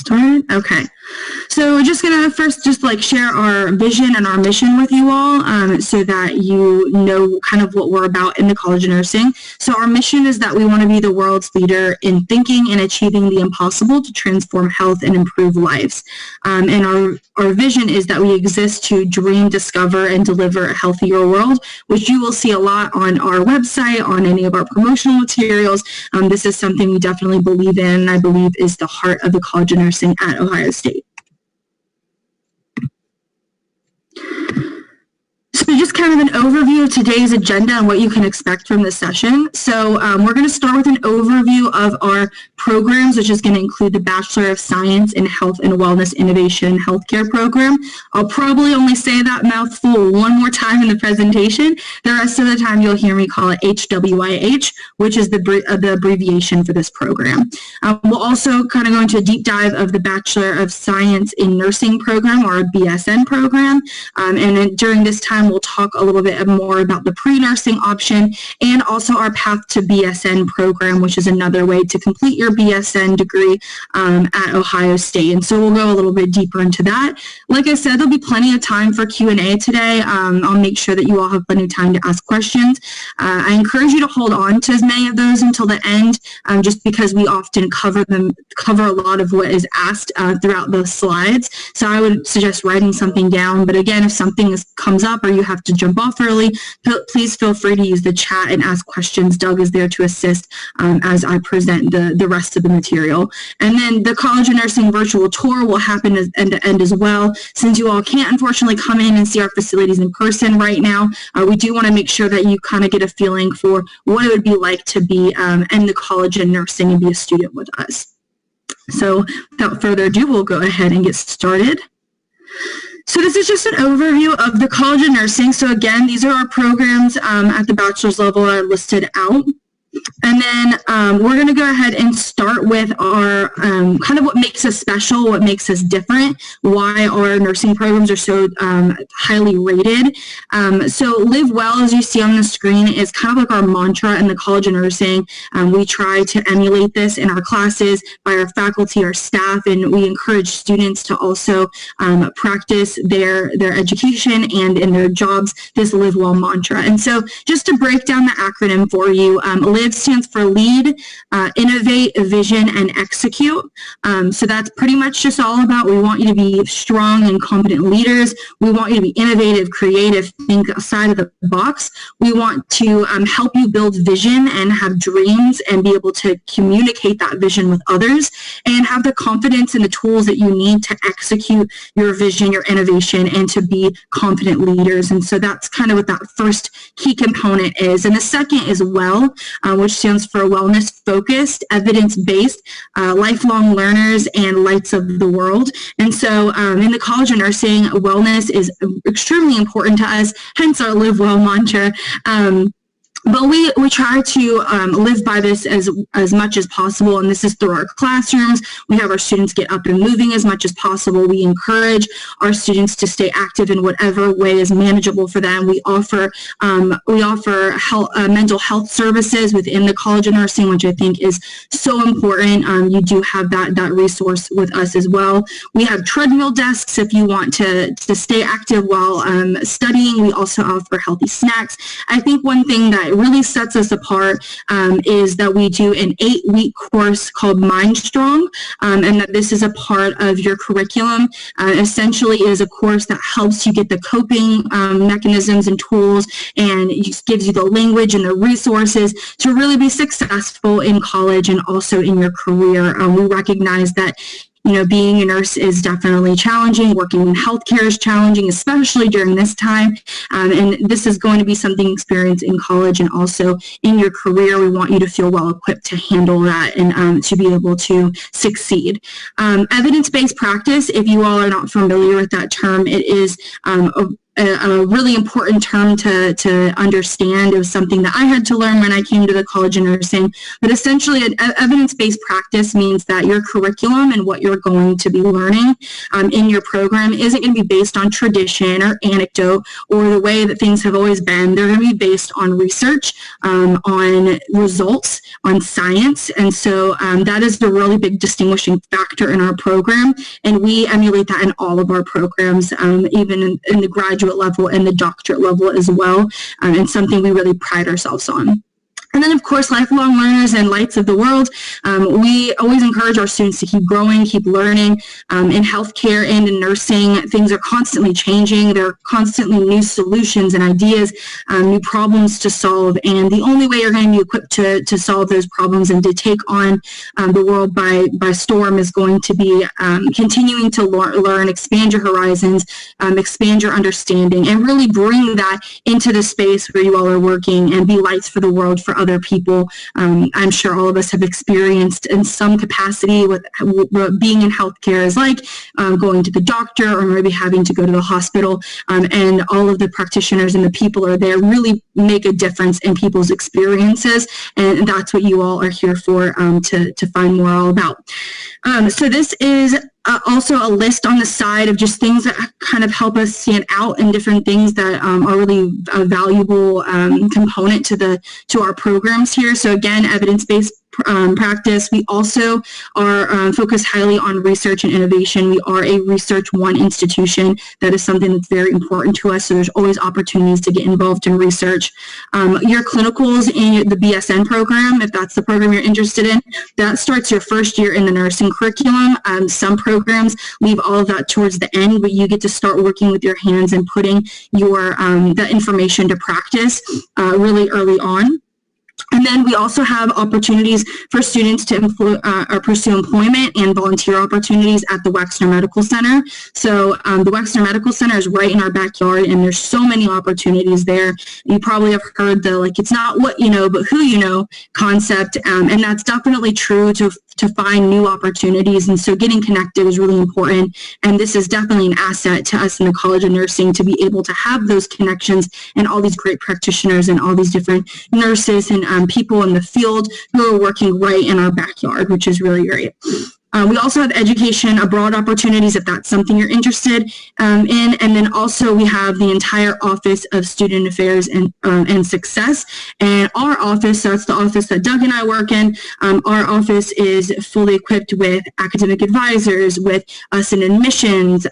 started? Okay. So we're just going to first just like share our vision and our mission with you all so that you know kind of what we're about in the College of Nursing. So our mission is that we want to be the world's leader in thinking and achieving the impossible to transform health and improve lives. And our vision is that we exist to dream, discover, and deliver a healthier world, which you will see a lot on our website, on any of our promotional materials. This is something we definitely believe in, and I believe is the heart of the College of Nursing at Ohio State. So just kind of an overview of today's agenda and what you can expect from this session. So we're going to start with an overview of our programs, which is going to include the Bachelor of Science in Health and Wellness Innovation Healthcare program. I'll probably only say that mouthful one more time in the presentation. The rest of the time you'll hear me call it HWIH, which is the abbreviation for this program. We'll also kind of go into a deep dive of the Bachelor of Science in Nursing program, or a BSN program. And then during this time, we'll talk a little bit more about the pre-nursing option and also our Path to BSN program, which is another way to complete your BSN degree at Ohio State. And so we'll go a little bit deeper into that. Like I said, there'll be plenty of time for Q&A today. I'll make sure that you all have plenty of time to ask questions. I encourage you to hold on to as many of those until the end, just because we often cover a lot of what is asked throughout those slides. So I would suggest writing something down. But again, if something comes up or you have to jump off early, please feel free to use the chat and ask questions. Doug is there to assist as I present the rest of the material. And then the College of Nursing virtual tour will happen end to end as well. Since you all can't unfortunately come in and see our facilities in person right now, we do want to make sure that you kind of get a feeling for what it would be like to be in the College of Nursing and be a student with us. So without further ado, we'll go ahead and get started. So this is just an overview of the College of Nursing. So again, these are our programs at the bachelor's level are listed out. And then we're going to go ahead and start with our kind of what makes us special, what makes us different, why our nursing programs are so highly rated. So Live Well, as you see on the screen, is kind of like our mantra in the College of Nursing. We try to emulate this in our classes by our faculty, our staff, and we encourage students to also practice their education and in their jobs this Live Well mantra. And so just to break down the acronym for you, LIVE stands for Lead, Innovate, Vision, and Execute. So that's pretty much just all about, we want you to be strong and competent leaders. We want you to be innovative, creative, think outside of the box. We want to help you build vision and have dreams and be able to communicate that vision with others and have the confidence and the tools that you need to execute your vision, your innovation, and to be confident leaders. And so that's kind of what that first key component is. And the second is WELL, which stands for wellness-focused, evidence-based, lifelong learners, and lights of the world. And so in the College of Nursing, wellness is extremely important to us, hence our Live Well mantra. But we try to live by this as much as possible, and this is through our classrooms. We have our students get up and moving as much as possible. We encourage our students to stay active in whatever way is manageable for them. We offer mental health services within the College of Nursing, which I think is so important. You do have that resource with us as well. We have treadmill desks if you want to stay active while studying. We also offer healthy snacks. I think one thing that really sets us apart is that we do an 8-week course called Mind Strong, and that this is a part of your curriculum. Essentially, it is a course that helps you get the coping mechanisms and tools, and it just gives you the language and the resources to really be successful in college and also in your career. We recognize that being a nurse is definitely challenging. Working in healthcare is challenging, especially during this time. And this is going to be something you experience in college and also in your career. We want you to feel well equipped to handle that and to be able to succeed. Evidence-based practice, if you all are not familiar with that term, it is a really important term to understand. It was something that I had to learn when I came to the College of Nursing. But essentially, evidence-based practice means that your curriculum and what you're going to be learning in your program isn't going to be based on tradition or anecdote or the way that things have always been. They're going to be based on research, on results, on science. And so that is the really big distinguishing factor in our program. And we emulate that in all of our programs, even in the graduate level and the doctorate level as well, and something we really pride ourselves on. And then, of course, lifelong learners and lights of the world. We always encourage our students to keep growing, keep learning. In healthcare and in nursing, things are constantly changing. There are constantly new solutions and ideas, new problems to solve. And the only way you're going to be equipped to solve those problems and to take on the world by storm is going to be continuing to learn, expand your horizons, expand your understanding, and really bring that into the space where you all are working and be lights for the world for other people. I'm sure all of us have experienced in some capacity what being in healthcare is like, going to the doctor or maybe having to go to the hospital, and all of the practitioners and the people are there really make a difference in people's experiences, and that's what you all are here for, to find more all about. So this is also a list on the side of just things that kind of help us stand out and different things that are really a valuable component to our programs here. So again, evidence-based practice. We also are focused highly on research and innovation. We are a Research One institution. That is something that's very important to us. So there's always opportunities to get involved in research. Your clinicals in the BSN program, if that's the program you're interested in, that starts your first year in the nursing curriculum. Some programs leave all of that towards the end, but you get to start working with your hands and putting your that information to practice really early on. And then we also have opportunities for students to pursue employment and volunteer opportunities at the Wexner Medical Center. So the Wexner Medical Center is right in our backyard, and there's so many opportunities there. You probably have heard the, like, it's not what you know, but who you know concept, and that's definitely true to find new opportunities. And so getting connected is really important, and this is definitely an asset to us in the College of Nursing to be able to have those connections and all these great practitioners and all these different nurses and people in the field who are working right in our backyard, which is really great. We also have education abroad opportunities if that's something you're interested in, and then also we have the entire Office of Student Affairs and Success. And our office, so that's the office that Doug and I work in, our office is fully equipped with academic advisors, with us in admissions,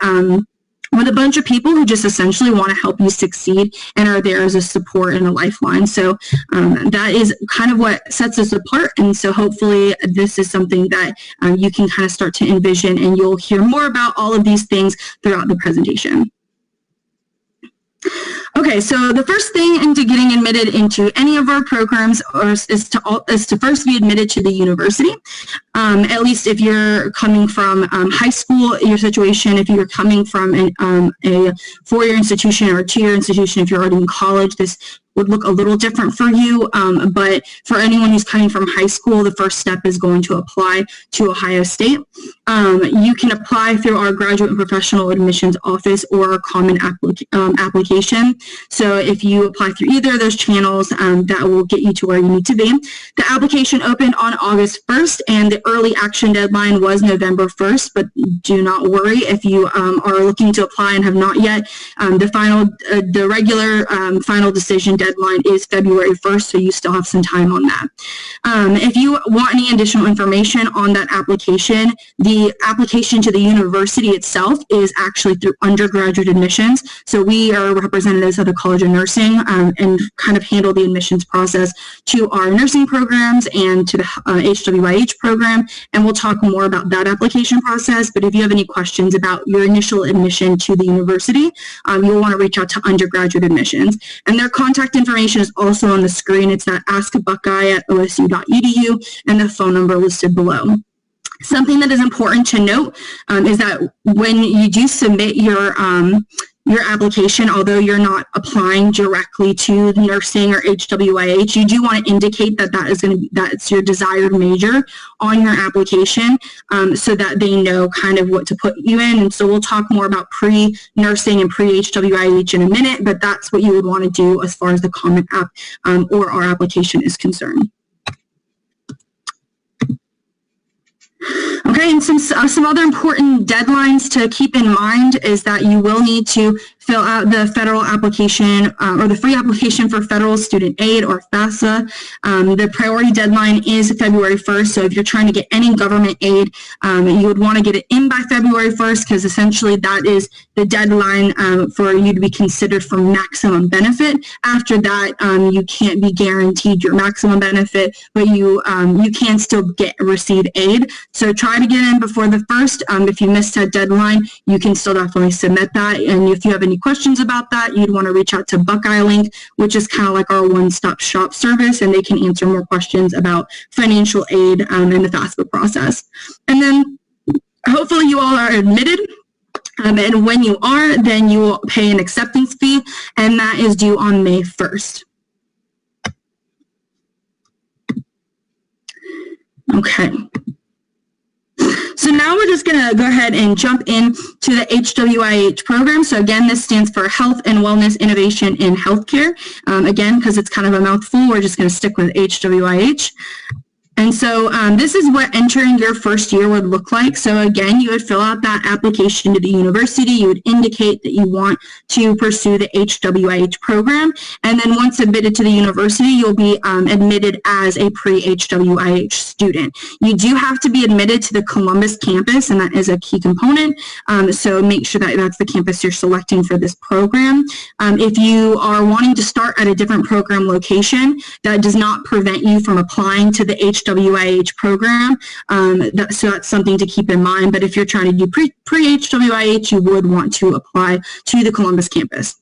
with a bunch of people who just essentially want to help you succeed and are there as a support and a lifeline. So that is kind of what sets us apart. And so hopefully this is something that you can kind of start to envision, and you'll hear more about all of these things throughout the presentation. Okay, so the first thing into getting admitted into any of our programs is to first be admitted to the university. At least if you're coming from high school, your situation, if you're coming from a four-year institution or a two-year institution, if you're already in college, this would look a little different for you, but for anyone who's coming from high school, the first step is going to apply to Ohio State. You can apply through our graduate and professional admissions office or a common application. So if you apply through either of those channels, that will get you to where you need to be. The application opened on August 1st, and the early action deadline was November 1st, but do not worry if you are looking to apply and have not yet. The regular final decision deadline is February 1st, so you still have some time on that. If you want any additional information on that application, the application to the university itself is actually through undergraduate admissions. So we are representatives of the College of Nursing and kind of handle the admissions process to our nursing programs and to the HWIH program, and we'll talk more about that application process. But if you have any questions about your initial admission to the university, you'll want to reach out to undergraduate admissions. And their contact information is also on the screen. It's that askabuckeye@osu.edu and the phone number listed below. Something that is important to note is that when you do submit your your application, although you're not applying directly to nursing or HWIH, you do want to indicate that that's your desired major on your application, so that they know kind of what to put you in. And so we'll talk more about pre-nursing and pre-HWIH in a minute, but that's what you would want to do as far as the Common App or our application is concerned. Okay, and some other important deadlines to keep in mind is that you will need to fill out the federal application or the free application for federal student aid, or FAFSA. The priority deadline is February 1st, so if you're trying to get any government aid, you would want to get it in by February 1st, because essentially that is the deadline for you to be considered for maximum benefit. After that, you can't be guaranteed your maximum benefit, but you can still receive aid. So try to get in before the 1st. If you missed that deadline, you can still definitely submit that. And if you have any questions about that, you'd want to reach out to Buckeye Link, which is kind of like our one-stop shop service, and they can answer more questions about financial aid and the FAFSA process. And then hopefully you all are admitted. And when you are, then you will pay an acceptance fee, and that is due on May 1st. Okay. So now we're just going to go ahead and jump into the HWIH program. So again, this stands for Health and Wellness Innovation in Healthcare. Again, because it's kind of a mouthful, we're just going to stick with HWIH. And so this is what entering your first year would look like. So again, you would fill out that application to the university. You would indicate that you want to pursue the HWIH program. And then once admitted to the university, you'll be admitted as a pre-HWIH student. You do have to be admitted to the Columbus campus, and that is a key component. So make sure that that's the campus you're selecting for this program. If you are wanting to start at a different program location, that does not prevent you from applying to the HWIH program, so that's something to keep in mind. But if you're trying to do pre-HWIH, you would want to apply to the Columbus campus.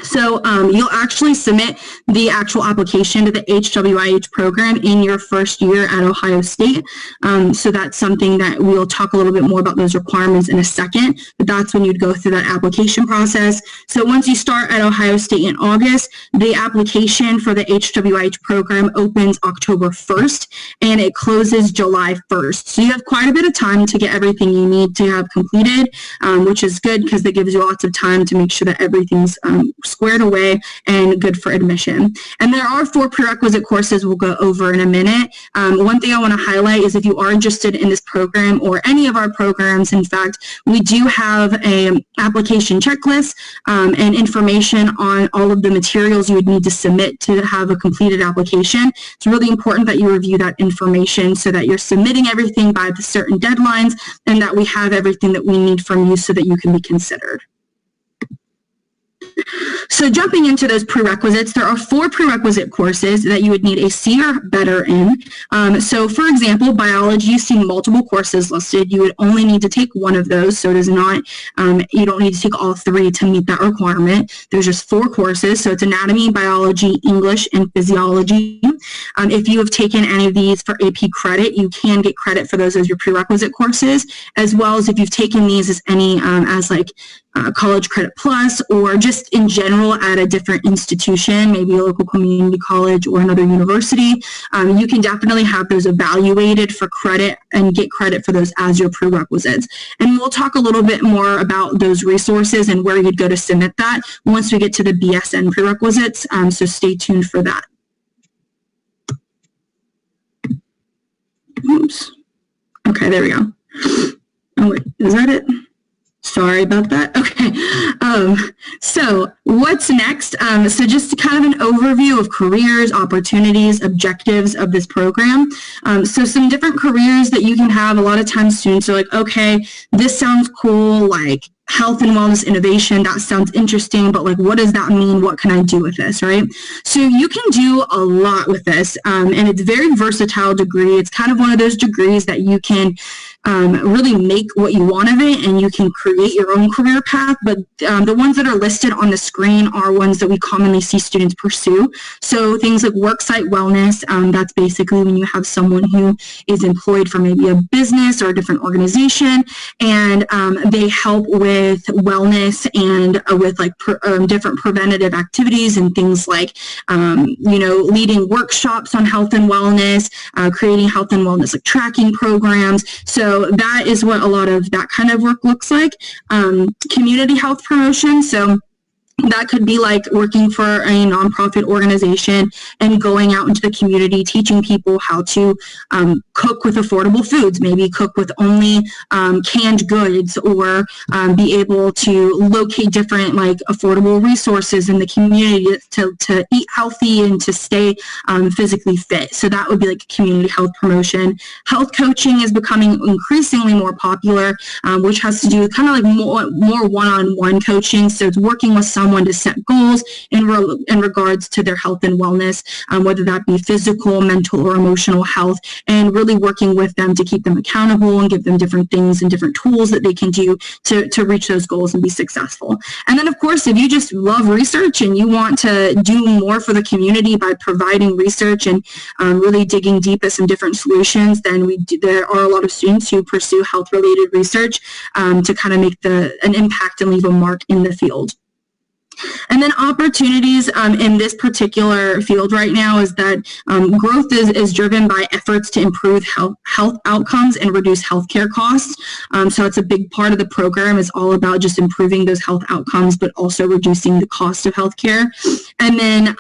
So you'll actually submit the actual application to the HWIH program in your first year at Ohio State. So that's something that we'll talk a little bit more about those requirements in a second, but that's when you'd go through that application process. So once you start at Ohio State in August, the application for the HWIH program opens October 1st and it closes July 1st. So you have quite a bit of time to get everything you need to have completed, which is good because that gives you lots of time to make sure that everything's squared away and good for admission. And there are 4 prerequisite courses we'll go over in a minute. One thing I want to highlight is if you are interested in this program or any of our programs, in fact, we do have an application checklist and information on all of the materials you would need to submit to have a completed application. It's really important that you review that information so that you're submitting everything by the certain deadlines and that we have everything that we need from you so that you can be considered. So jumping into those prerequisites, there are 4 prerequisite courses that you would need a C or better in. So for example, biology, you see multiple courses listed. You would only need to take one of those. So it is not, you don't need to take all 3 to meet that requirement. There's just 4 courses. So it's anatomy, biology, English, and physiology. If you have taken any of these for AP credit, you can get credit for those as your prerequisite courses, as well as if you've taken these as any, as like College Credit Plus, or just in general at a different institution, maybe a local community college or another university. You can definitely have those evaluated for credit and get credit for those as your prerequisites. And we'll talk a little bit more about those resources and where you'd go to submit that once we get to the BSN prerequisites, so stay tuned for that. Oops. Okay, there we go. Oh wait, is that it? Sorry about that. Okay. So what's next? So just kind of an overview of careers, opportunities, objectives of this program. So some different careers that you can have. A lot of times students are like, okay, this sounds cool, like health and wellness innovation, that sounds interesting, but like, what does that mean? What can I do with this, right? So you can do a lot with this, and it's a very versatile degree. It's kind of one of those degrees that you can really make what you want of it, and you can create your own career path. But the ones that are listed on the screen are ones that we commonly see students pursue. So things like worksite wellness, that's basically when you have someone who is employed for maybe a business or a different organization, and they help with wellness and with like different preventative activities and things like, leading workshops on health and wellness, creating health and wellness like tracking programs. So that is what a lot of that kind of work looks like. Community health promotion. So that could be like working for a nonprofit organization and going out into the community, teaching people how to cook with affordable foods, maybe cook with only canned goods, or be able to locate different like affordable resources in the community to eat healthy and to stay physically fit. So that would be like community health promotion. Health coaching is becoming increasingly more popular, which has to do with kind of like more one-on-one coaching. So it's working with someone to set goals in regards to their health and wellness, whether that be physical, mental, or emotional health, and really working with them to keep them accountable and give them different things and different tools that they can do to reach those goals and be successful. And then, of course, if you just love research and you want to do more for the community by providing research and really digging deep at some different solutions, then there are a lot of students who pursue health-related research to kind of make an impact and leave a mark in the field. And then opportunities in this particular field right now is that growth is driven by efforts to improve health outcomes and reduce healthcare costs. So it's a big part of the program is all about just improving those health outcomes, but also reducing the cost of healthcare. And then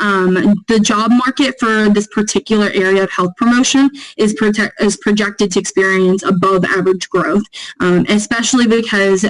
the job market for this particular area of health promotion is projected to experience above average growth, especially because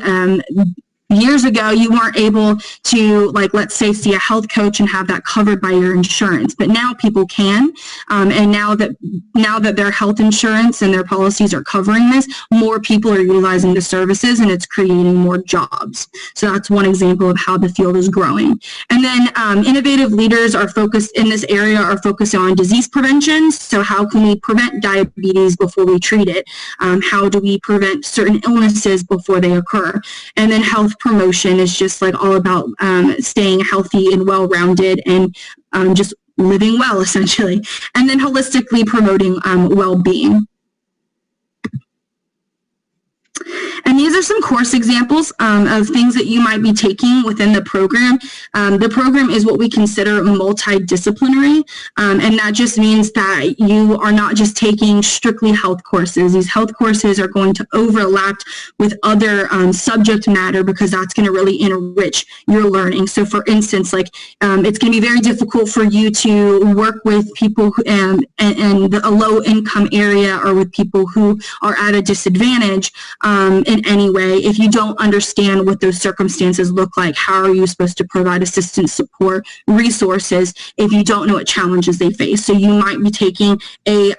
years ago, you weren't able to, like, let's say, see a health coach and have that covered by your insurance. But now people can, and now that their health insurance and their policies are covering this, more people are utilizing the services, and it's creating more jobs. So that's one example of how the field is growing. And then innovative leaders are focused in this area are focusing on disease prevention. So how can we prevent diabetes before we treat it? How do we prevent certain illnesses before they occur? And then health promotion is just like all about staying healthy and well-rounded and just living well, essentially. And then holistically promoting well-being. And these are some course examples of things that you might be taking within the program. The program is what we consider multidisciplinary, and that just means that you are not just taking strictly health courses. These health courses are going to overlap with other subject matter because that's going to really enrich your learning. So for instance, like it's going to be very difficult for you to work with people in a low income area or with people who are at a disadvantage in any way if you don't understand what those circumstances look like. How are you supposed to provide assistance, support, resources if you don't know what challenges they face? So you might be taking a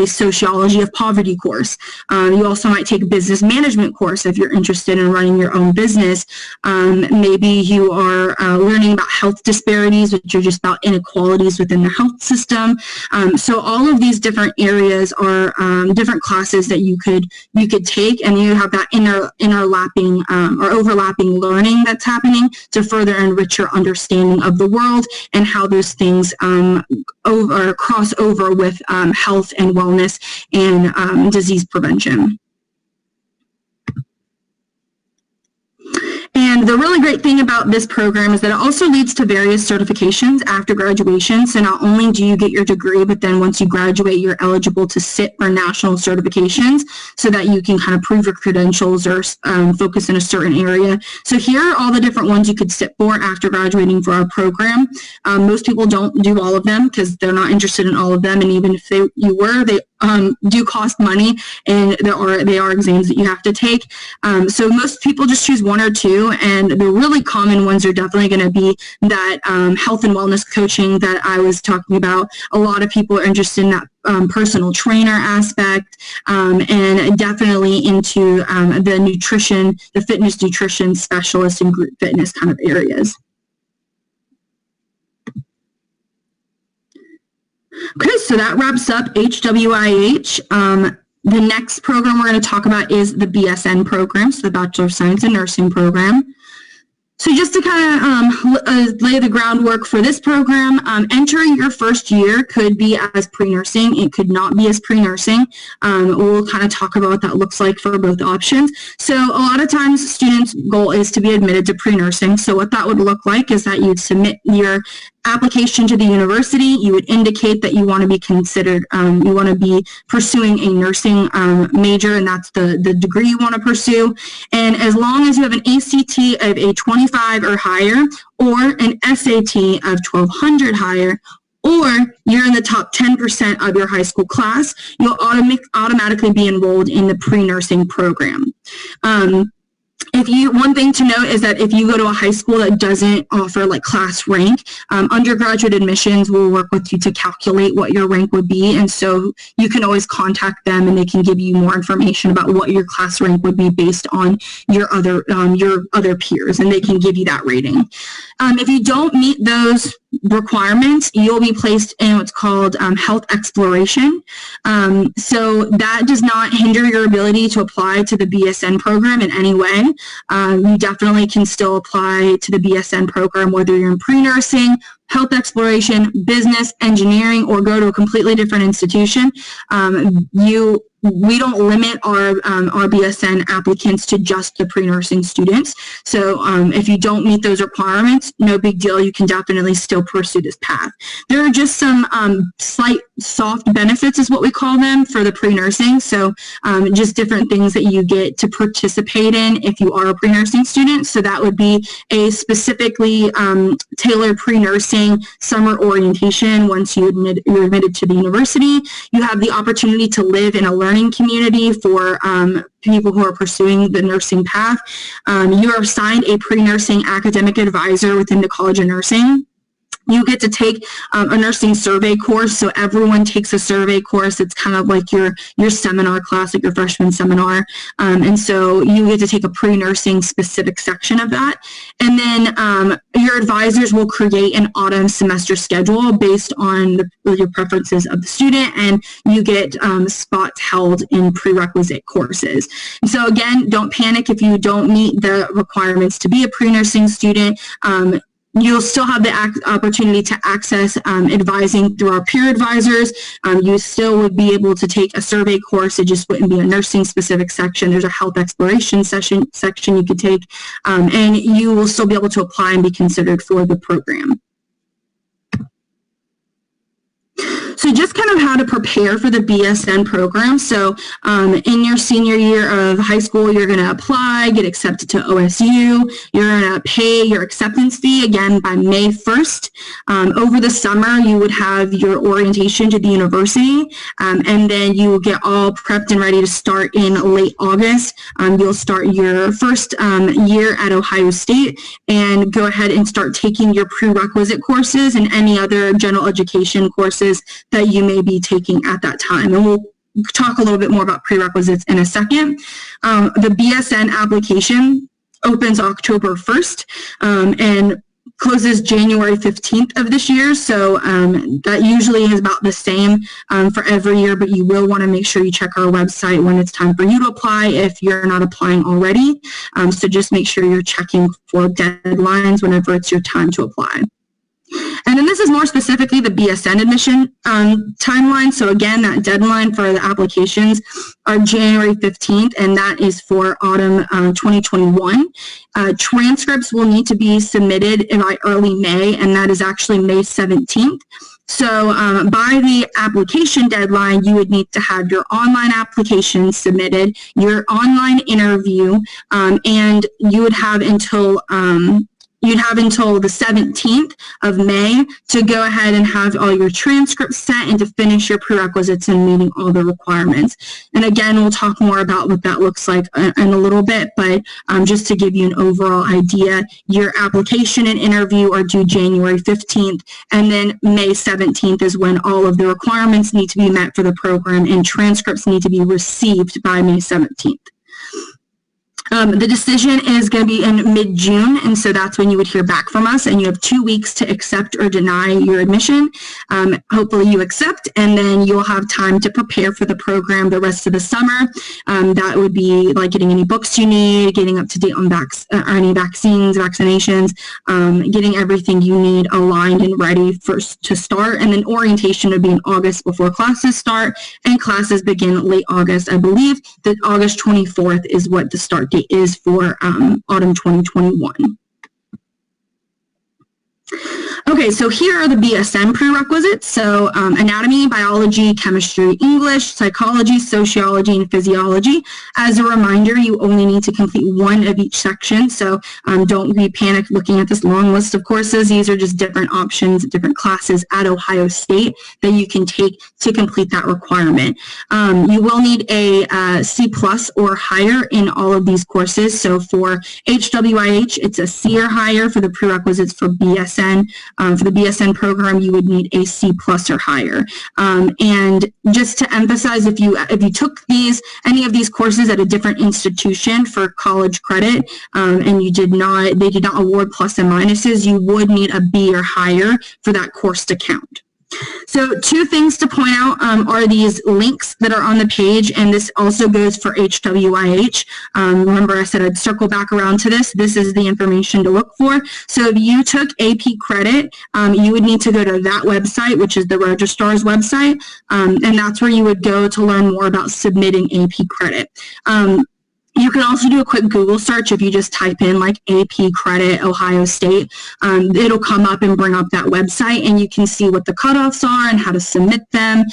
sociology of poverty course. You also might take a business management course if you're interested in running your own business. Maybe you are learning about health disparities, which are just about inequalities within the health system. So all of these different areas are different classes that you could take, and you have that interlapping or overlapping learning that's happening to further enrich your understanding of the world and how those things cross over with health and wellness and disease prevention. And the really great thing about this program is that it also leads to various certifications after graduation. So not only do you get your degree, but then once you graduate, you're eligible to sit for national certifications so that you can kind of prove your credentials or focus in a certain area. So here are all the different ones you could sit for after graduating for our program. Most people don't do all of them because they're not interested in all of them. And even if you were, they do cost money, and they are exams that you have to take. So most people just choose one or two, and the really common ones are definitely going to be that health and wellness coaching that I was talking about. A lot of people are interested in that personal trainer aspect, and definitely into the nutrition, the fitness nutrition specialist and group fitness kind of areas. Okay, so that wraps up HWIH. The next program we're going to talk about is the BSN program, so the Bachelor of Science in Nursing program. So just to kind of lay the groundwork for this program, entering your first year could be as pre-nursing. It could not be as pre-nursing. We'll kind of talk about what that looks like for both options. So a lot of times students' goal is to be admitted to pre-nursing. So what that would look like is that you'd submit your application to the university. You would indicate that you want to be considered, you want to be pursuing a nursing major, and that's the degree you want to pursue. And as long as you have an ACT of a 25 or higher, or an SAT of 1200 higher, or you're in the top 10% of your high school class, you'll automatically be enrolled in the pre-nursing program. One thing to note is that if you go to a high school that doesn't offer like class rank, undergraduate admissions will work with you to calculate what your rank would be, and so you can always contact them and they can give you more information about what your class rank would be based on your other peers, and they can give you that rating. If you don't meet those requirements, you'll be placed in what's called health exploration. So that does not hinder your ability to apply to the BSN program in any way. You definitely can still apply to the BSN program, whether you're in pre-nursing, health exploration, business, engineering, or go to a completely different institution. We don't limit our BSN applicants to just the pre-nursing students. So if you don't meet those requirements, no big deal. You can definitely still pursue this path. There are just some slight soft benefits, is what we call them, for the pre-nursing. So just different things that you get to participate in if you are a pre-nursing student. So that would be a specifically tailored pre-nursing summer orientation. Once you're admitted to the university, you have the opportunity to live in a learning community for people who are pursuing the nursing path. You are assigned a pre-nursing academic advisor within the College of Nursing. You get to take a nursing survey course, so everyone takes a survey course. It's kind of like your seminar class, like your freshman seminar, and so you get to take a pre-nursing specific section of that. And then your advisors will create an autumn semester schedule based on your preferences of the student, and you get spots held in prerequisite courses. And so again, don't panic if you don't meet the requirements to be a pre-nursing student. You'll still have the opportunity to access advising through our peer advisors. You still would be able to take a survey course. It just wouldn't be a nursing specific section. There's a health exploration section you could take, and you will still be able to apply and be considered for the program. So just kind of how to prepare for the BSN program. So in your senior year of high school, you're going to apply, get accepted to OSU. You're going to pay your acceptance fee, again, by May 1st. Over the summer, you would have your orientation to the university, and then you will get all prepped and ready to start in late August. You'll start your first year at Ohio State and go ahead and start taking your prerequisite courses and any other general education courses that you may be taking at that time. And we'll talk a little bit more about prerequisites in a second. The BSN application opens October 1st and closes January 15th of this year. So that usually is about the same for every year, but you will want to make sure you check our website when it's time for you to apply if you're not applying already. So just make sure you're checking for deadlines whenever it's your time to apply. And then this is more specifically the BSN admission timeline. So again, that deadline for the applications are January 15th, and that is for autumn 2021. Transcripts will need to be submitted by early May, and that is actually May 17th. So by the application deadline, you would need to have your online application submitted, your online interview, and you would have until the 17th of May to go ahead and have all your transcripts sent and to finish your prerequisites and meeting all the requirements. And again, we'll talk more about what that looks like in a little bit, but just to give you an overall idea, your application and interview are due January 15th, and then May 17th is when all of the requirements need to be met for the program and transcripts need to be received by May 17th. The decision is going to be in mid-June, and so that's when you would hear back from us, and you have 2 weeks to accept or deny your admission. Hopefully you accept, and then you'll have time to prepare for the program the rest of the summer. That would be like getting any books you need, getting up to date on any vaccines, vaccinations, getting everything you need aligned and ready to start, and then orientation would be in August before classes start, and classes begin late August. I believe that August 24th is what the start date is for autumn 2021. Okay, so here are the BSN prerequisites. So anatomy, biology, chemistry, English, psychology, sociology, and physiology. As a reminder, you only need to complete one of each section. So don't be panicked looking at this long list of courses. These are just different options, different classes at Ohio State that you can take to complete that requirement. You will need a C+ or higher in all of these courses. So for HWIH, it's a C or higher. For the prerequisites for BSN, for the BSN program, you would need a C+ or higher. And just to emphasize, if you took any of these courses at a different institution for college credit, and they did not award plus and minuses, you would need a B or higher for that course to count. So 2 things to point out are these links that are on the page, and this also goes for HWIH. Remember I said I'd circle back around to this. This is the information to look for. So if you took AP credit, you would need to go to that website, which is the registrar's website, and that's where you would go to learn more about submitting AP credit. You can also do a quick Google search if you just type in like AP Credit Ohio State. It'll come up and bring up that website, and you can see what the cutoffs are and how to submit them,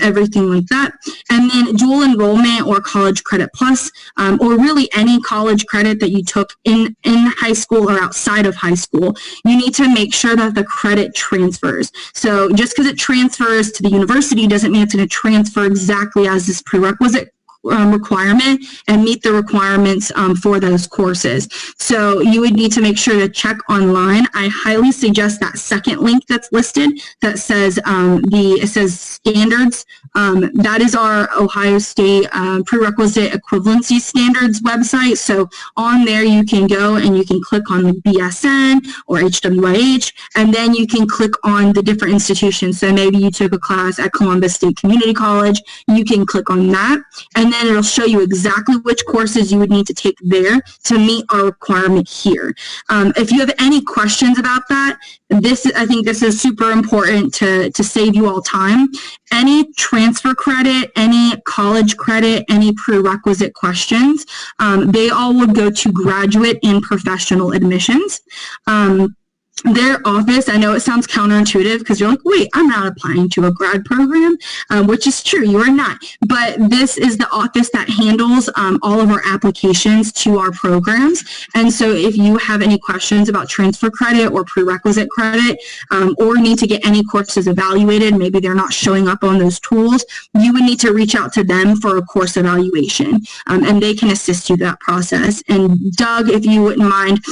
everything like that. And then dual enrollment or College Credit Plus, or really any college credit that you took in high school or outside of high school, you need to make sure that the credit transfers. So just because it transfers to the university doesn't mean it's going to transfer exactly as this prerequisite requirement and meet the requirements for those courses. So you would need to make sure to check online. I highly suggest that second link that's listed that says it says standards. That is our Ohio State prerequisite equivalency standards website. So on there you can go and you can click on the BSN or HWIH, and then you can click on the different institutions. So maybe you took a class at Columbus State Community College, you can click on that, and then it'll show you exactly which courses you would need to take there to meet our requirement here. If you have any questions about that, I think this is super important to save you all time. Any transfer credit, any college credit, any prerequisite questions, they all would go to graduate and professional admissions. Their office, I know it sounds counterintuitive because you're like, wait, I'm not applying to a grad program, which is true, you are not. But this is the office that handles all of our applications to our programs. And so if you have any questions about transfer credit or prerequisite credit, or need to get any courses evaluated, maybe they're not showing up on those tools, you would need to reach out to them for a course evaluation, and they can assist you in that process. And Doug, if you wouldn't mind,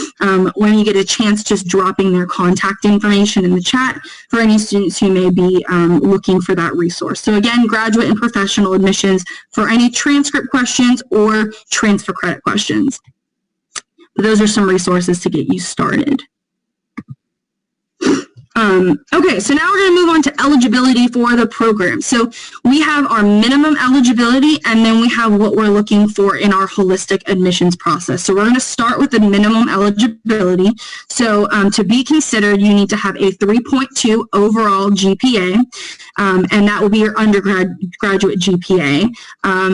when you get a chance, just dropping their contact information in the chat for any students who may be looking for that resource. So again, graduate and professional admissions for any transcript questions or transfer credit questions. But those are some resources to get you started. Okay, so now we're going to move on to eligibility for the program. So we have our minimum eligibility, and then we have what we're looking for in our holistic admissions process. So we're going to start with the minimum eligibility. So to be considered, you need to have a 3.2 overall GPA, and that will be your undergraduate GPA,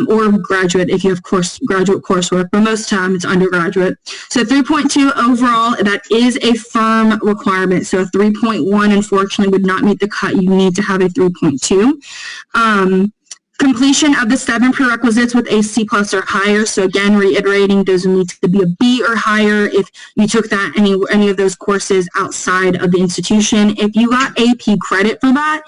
or graduate if you have graduate coursework, but most time it's undergraduate. So 3.2 overall, that is a firm requirement. So 3.1 unfortunately would not meet the cut. You need to have a 3.2. Completion of the 7 prerequisites with a C+ or higher. So again, reiterating, those will need to be a B or higher if you took that any of those courses outside of the institution. If you got AP credit for that,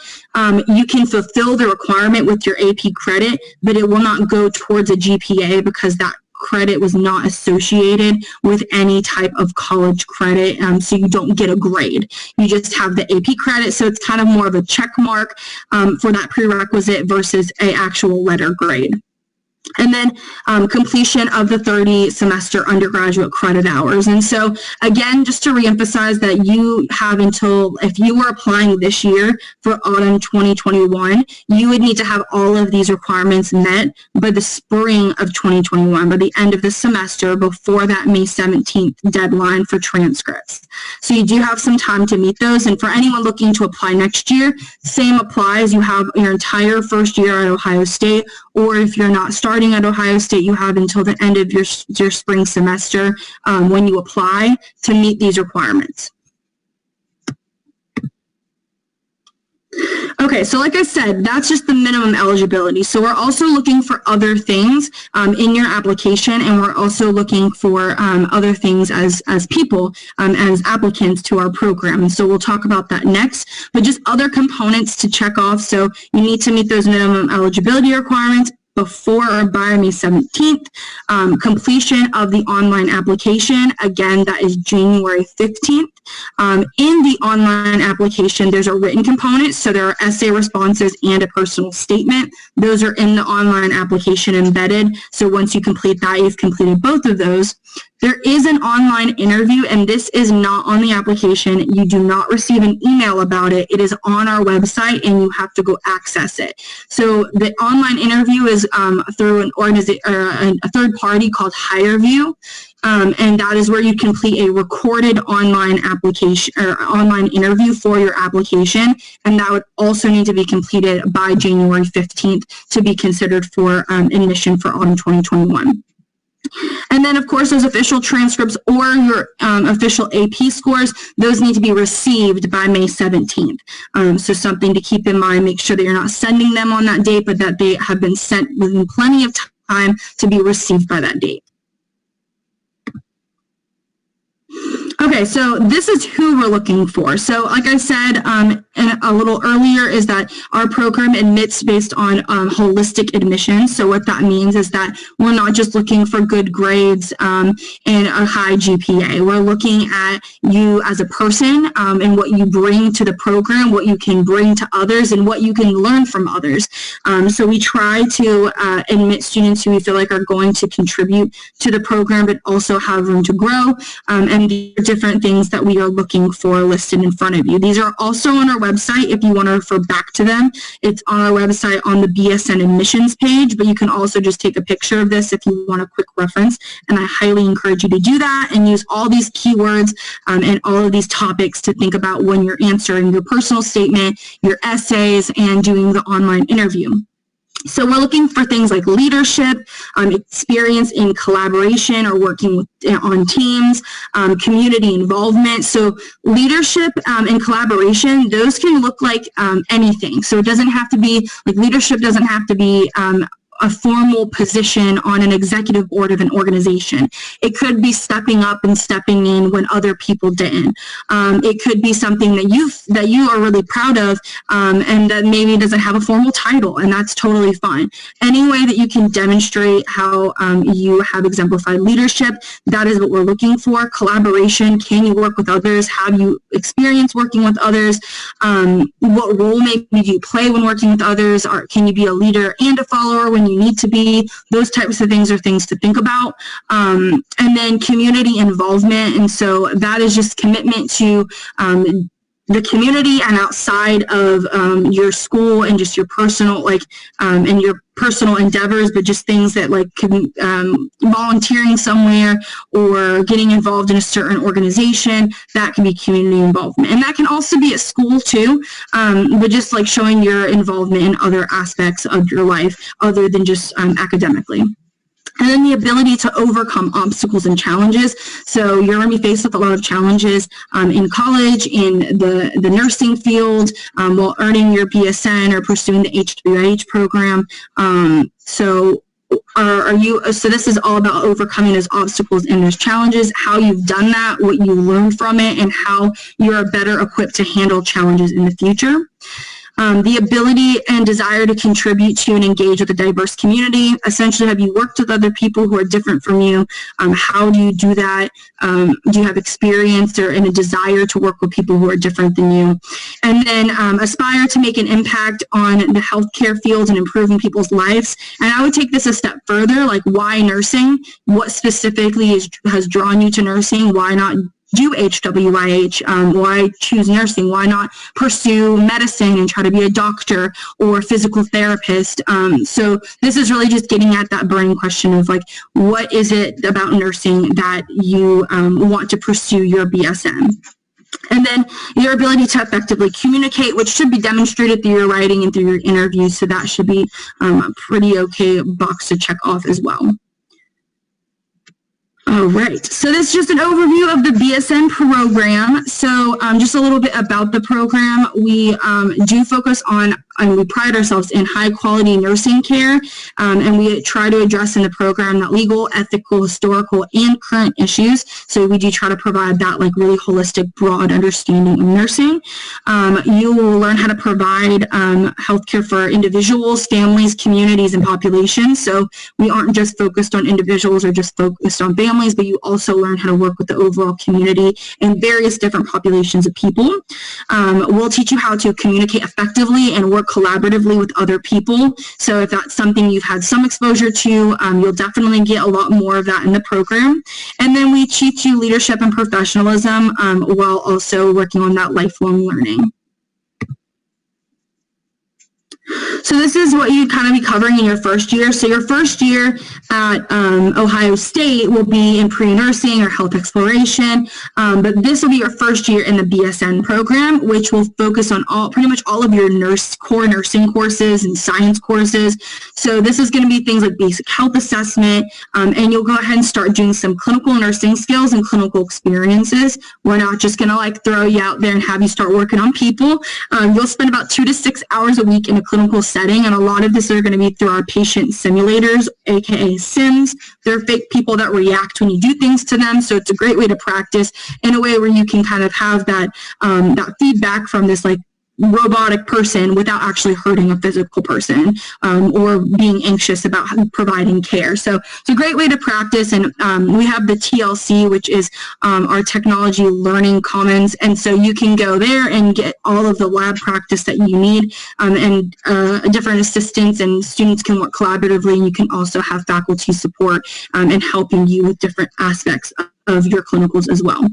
you can fulfill the requirement with your AP credit, but it will not go towards a GPA because that credit was not associated with any type of college credit, so you don't get a grade. You just have the AP credit, so it's kind of more of a check mark for that prerequisite versus an actual letter grade. And then completion of the 30 semester undergraduate credit hours. And so again, just to reemphasize that you have until, if you were applying this year for autumn 2021, you would need to have all of these requirements met by the spring of 2021, by the end of the semester, before that May 17th deadline for transcripts. So you do have some time to meet those. And for anyone looking to apply next year, same applies. You have your entire first year at Ohio State, or if you're not starting at Ohio State, you have until the end of your spring semester when you apply to meet these requirements. Okay, so like I said, that's just the minimum eligibility. So we're also looking for other things in your application, and we're also looking for other things as people, as applicants to our program. And so we'll talk about that next, but just other components to check off. So you need to meet those minimum eligibility requirements before or by May 17th, completion of the online application, again, that is January 15th. In the online application, there's a written component, so there are essay responses and a personal statement. Those are in the online application embedded, so once you complete that, you've completed both of those. There is an online interview, and this is not on the application. You do not receive an email about it. It is on our website, and you have to go access it. So the online interview is through an organization or a third party called HireVue, and that is where you complete a recorded online application or online interview for your application, and that would also need to be completed by January 15th to be considered for admission for autumn 2021. And then, of course, those official transcripts or your official AP scores, those need to be received by May 17th. So something to keep in mind, make sure that you're not sending them on that date, but that they have been sent within plenty of time to be received by that date. Okay, so this is who we're looking for. So like I said a little earlier, is that our program admits based on holistic admissions. So what that means is that we're not just looking for good grades and a high GPA. We're looking at you as a person and what you bring to the program, what you can bring to others, and what you can learn from others. So we try to admit students who we feel like are going to contribute to the program, but also have room to grow, and the different things that we are looking for listed in front of you. These are also on our website if you want to refer back to them. It's on our website on the BSN admissions page, but you can also just take a picture of this if you want a quick reference, and I highly encourage you to do that and use all these keywords and all of these topics to think about when you're answering your personal statement, your essays, and doing the online interview. So we're looking for things like leadership, experience in collaboration or working on teams, community involvement. So leadership and collaboration, those can look like anything. So it doesn't have to be, like leadership doesn't have to be a formal position on an executive board of an organization. It could be stepping up and stepping in when other people didn't. It could be something that you are really proud of and that maybe doesn't have a formal title, and that's totally fine. Any way that you can demonstrate how you have exemplified leadership, that is what we're looking for. Collaboration, can you work with others? Have you experienced working with others? What role maybe do you play when working with others? Or can you be a leader and a follower when you need to be? Those types of things are things to think about. And then community involvement, and so that is just commitment to the community and outside of your school and just your personal, and your personal endeavors, but just things that volunteering somewhere or getting involved in a certain organization, that can be community involvement. And that can also be at school too, but just like showing your involvement in other aspects of your life other than just academically. And then the ability to overcome obstacles and challenges. So you're going to be faced with a lot of challenges in college, in the nursing field, while earning your BSN or pursuing the H3IH program. So this is all about overcoming those obstacles and those challenges, how you've done that, what you learned from it, and how you're better equipped to handle challenges in the future. The ability and desire to contribute to and engage with a diverse community. Essentially, have you worked with other people who are different from you? How do you do that? Do you have experience or a desire to work with people who are different than you? And then aspire to make an impact on the healthcare field and improving people's lives. And I would take this a step further, like why nursing? What specifically has drawn you to nursing? Why not do HWIH? Why choose nursing? Why not pursue medicine and try to be a doctor or physical therapist? So this is really just getting at that burning question of like, what is it about nursing that you want to pursue your BSN? And then your ability to effectively communicate, which should be demonstrated through your writing and through your interviews. So that should be a pretty okay box to check off as well. All right, so this is just an overview of the BSN program. So just a little bit about the program. We do focus on, and we pride ourselves in high quality nursing care, and we try to address in the program that legal, ethical, historical, and current issues. So we do try to provide that like really holistic, broad understanding of nursing. You will learn how to provide healthcare for individuals, families, communities, and populations. So we aren't just focused on individuals or just focused on families, but you also learn how to work with the overall community and various different populations of people. We'll teach you how to communicate effectively and work collaboratively with other people. So if that's something you've had some exposure to, you'll definitely get a lot more of that in the program. And then we teach you leadership and professionalism while also working on that lifelong learning. So this is what you'd kind of be covering in your first year. So your first year at Ohio State will be in pre-nursing or health exploration, but this will be your first year in the BSN program, which will focus on pretty much all of your core nursing courses and science courses. So this is going to be things like basic health assessment, and you'll go ahead and start doing some clinical nursing skills and clinical experiences. We're not just going to like throw you out there and have you start working on people. You'll spend about 2 to 6 hours a week in a clinical setting, and a lot of this are going to be through our patient simulators, aka sims. They're fake people that react when you do things to them, so it's a great way to practice in a way where you can kind of have that that feedback from this like robotic person without actually hurting a physical person or being anxious about providing care. So it's a great way to practice, and we have the TLC, which is our Technology Learning Commons, and so you can go there and get all of the lab practice that you need, and different assistants and students can work collaboratively, and you can also have faculty support and helping you with different aspects of your clinicals as well.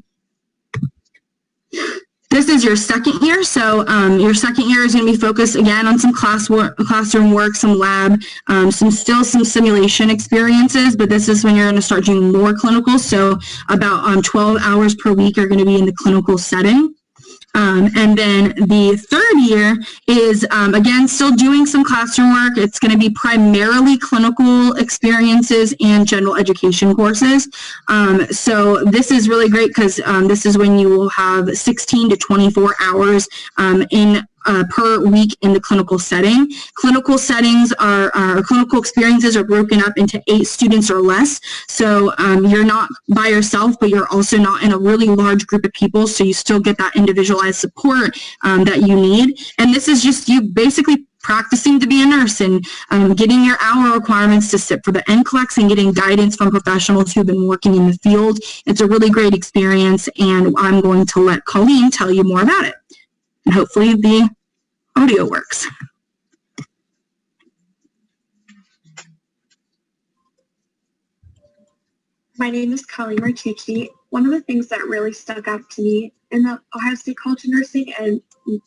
This is your second year, so your second year is going to be focused again on some classroom work, some lab, some simulation experiences, but this is when you're going to start doing more clinicals, so about 12 hours per week are going to be in the clinical setting. And then the third year is, again, still doing some classroom work. It's going to be primarily clinical experiences and general education courses. So this is really great because this is when you will have 16 to 24 hours per week in the clinical setting. Clinical settings clinical experiences are broken up into 8 students or less. So you're not by yourself, but you're also not in a really large group of people. So you still get that individualized support that you need. And this is just you basically practicing to be a nurse and getting your hour requirements to sit for the NCLEX and getting guidance from professionals who've been working in the field. It's a really great experience, and I'm going to let Colleen tell you more about it. And hopefully the audio works. My name is Colleen Martucci. One of the things that really stuck out to me in the Ohio State College of Nursing, and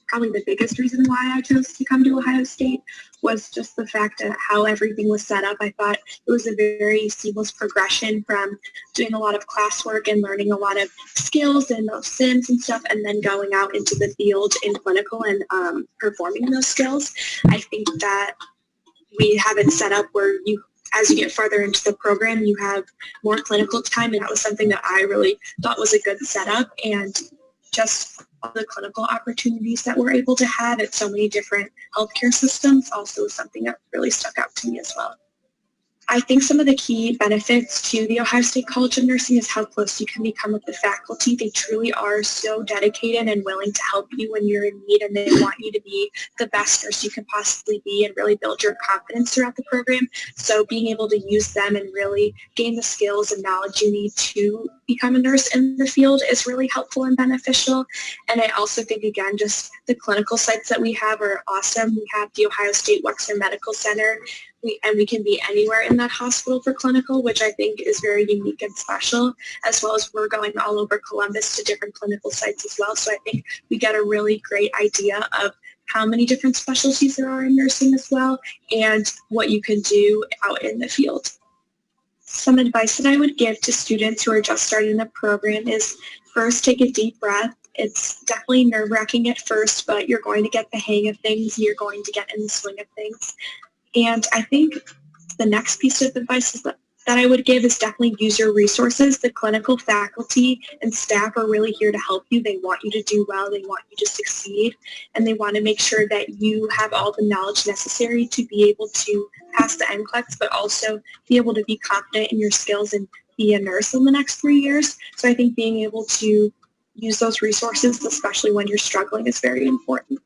probably the biggest reason why I chose to come to Ohio State, was just the fact of how everything was set up. I thought it was a very seamless progression from doing a lot of classwork and learning a lot of skills and those sims and stuff, and then going out into the field in clinical and performing those skills. I think that we have it set up where as you get farther into the program, you have more clinical time, and that was something that I really thought was a good setup, and just all the clinical opportunities that we're able to have at so many different healthcare systems also is something that really stuck out to me as well. I think some of the key benefits to the Ohio State College of Nursing is how close you can become with the faculty. They truly are so dedicated and willing to help you when you're in need, and they want you to be the best nurse you can possibly be and really build your confidence throughout the program. So being able to use them and really gain the skills and knowledge you need to become a nurse in the field is really helpful and beneficial. And I also think, again, just the clinical sites that we have are awesome. We have the Ohio State Wexner Medical Center, and we can be anywhere in that hospital for clinical, which I think is very unique and special, as well as we're going all over Columbus to different clinical sites as well. So I think we get a really great idea of how many different specialties there are in nursing as well, and what you can do out in the field. Some advice that I would give to students who are just starting the program is, first, take a deep breath. It's definitely nerve-wracking at first, but you're going to get the hang of things. You're going to get in the swing of things. And I think the next piece of advice that I would give is definitely use your resources. The clinical faculty and staff are really here to help you. They want you to do well. They want you to succeed. And they want to make sure that you have all the knowledge necessary to be able to pass the NCLEX, but also be able to be confident in your skills and be a nurse in the next 3 years. So I think being able to use those resources, especially when you're struggling, is very important.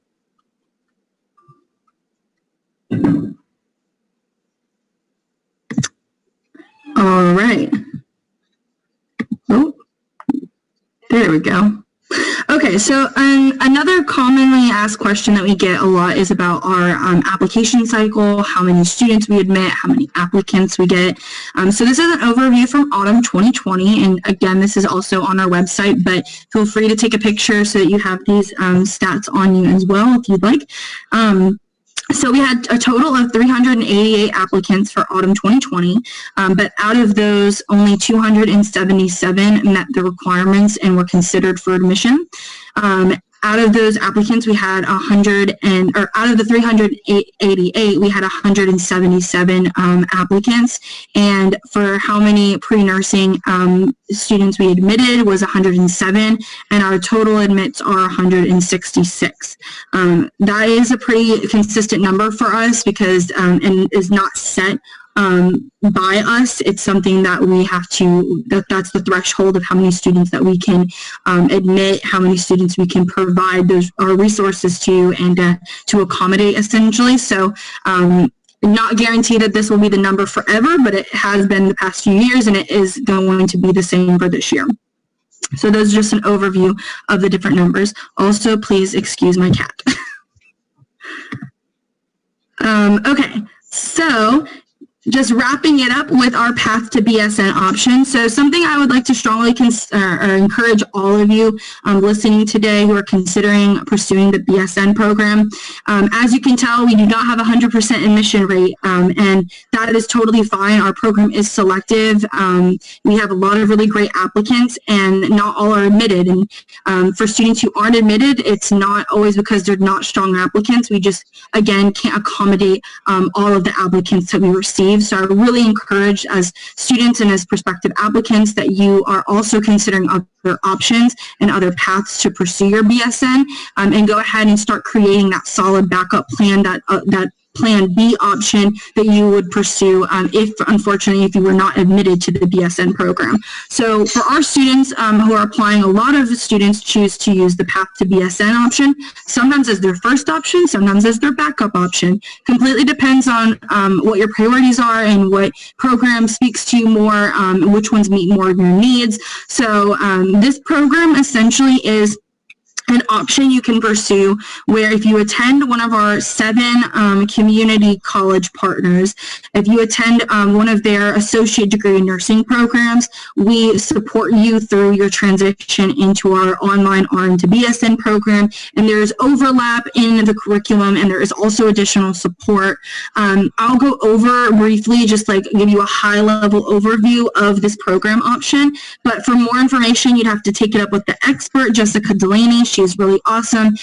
All right. Oh, there we go. Okay, so another commonly asked question that we get a lot is about our application cycle, how many students we admit, how many applicants we get. So this is an overview from autumn 2020, and again, this is also on our website, but feel free to take a picture so that you have these stats on you as well if you'd like. So we had a total of 388 applicants for autumn 2020, but out of those, only 277 met the requirements and were considered for admission. Out of those applicants, we had out of the 388, we had 177 applicants, and for how many pre-nursing students we admitted was 107, and our total admits are 166. That is a pretty consistent number for us because, and is not set by us. It's something that we have to, that's the threshold of how many students that we can admit, how many students we can provide our resources to, and to accommodate essentially. So not guaranteed that this will be the number forever, but it has been the past few years, and it is going to be the same for this year. So those are just an overview of the different numbers. Also, please excuse my cat. Okay, so just wrapping it up with our path to BSN option. So something I would like to strongly encourage all of you listening today who are considering pursuing the BSN program. As you can tell, we do not have a 100% admission rate, and that is totally fine. Our program is selective. We have a lot of really great applicants, and not all are admitted. And for students who aren't admitted, it's not always because they're not strong applicants. We just, again, can't accommodate all of the applicants that we receive. So I really encourage, as students and as prospective applicants, that you are also considering other options and other paths to pursue your BSN, and go ahead and start creating that solid backup plan, that Plan B option that you would pursue if you were not admitted to the BSN program. So for our students who are applying, a lot of students choose to use the Path to BSN option, sometimes as their first option, sometimes as their backup option. Completely depends on what your priorities are and what program speaks to you more, which ones meet more of your needs. So this program essentially is an option you can pursue where if you attend one of our 7 community college partners, if you attend one of their associate degree in nursing programs, we support you through your transition into our online RN to BSN program, and there's overlap in the curriculum, and there is also additional support. I'll go over briefly, just like give you a high-level overview of this program option, but for more information, you'd have to take it up with the expert, Jessica Delaney. She's really awesome.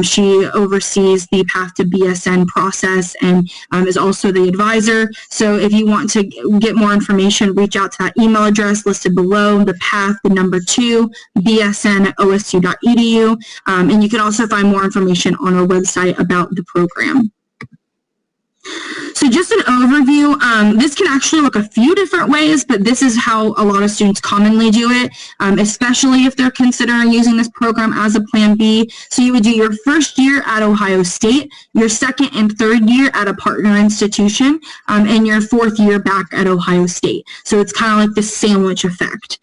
She oversees the Path to BSN process and is also the advisor. So if you want to get more information, reach out to that email address listed below, the path, the number 2, bsn@osu.edu. And you can also find more information on our website about the program. So just an overview, this can actually look a few different ways, but this is how a lot of students commonly do it, especially if they're considering using this program as a Plan B. So you would do your first year at Ohio State, your second and third year at a partner institution, and your fourth year back at Ohio State. So it's kind of like the sandwich effect.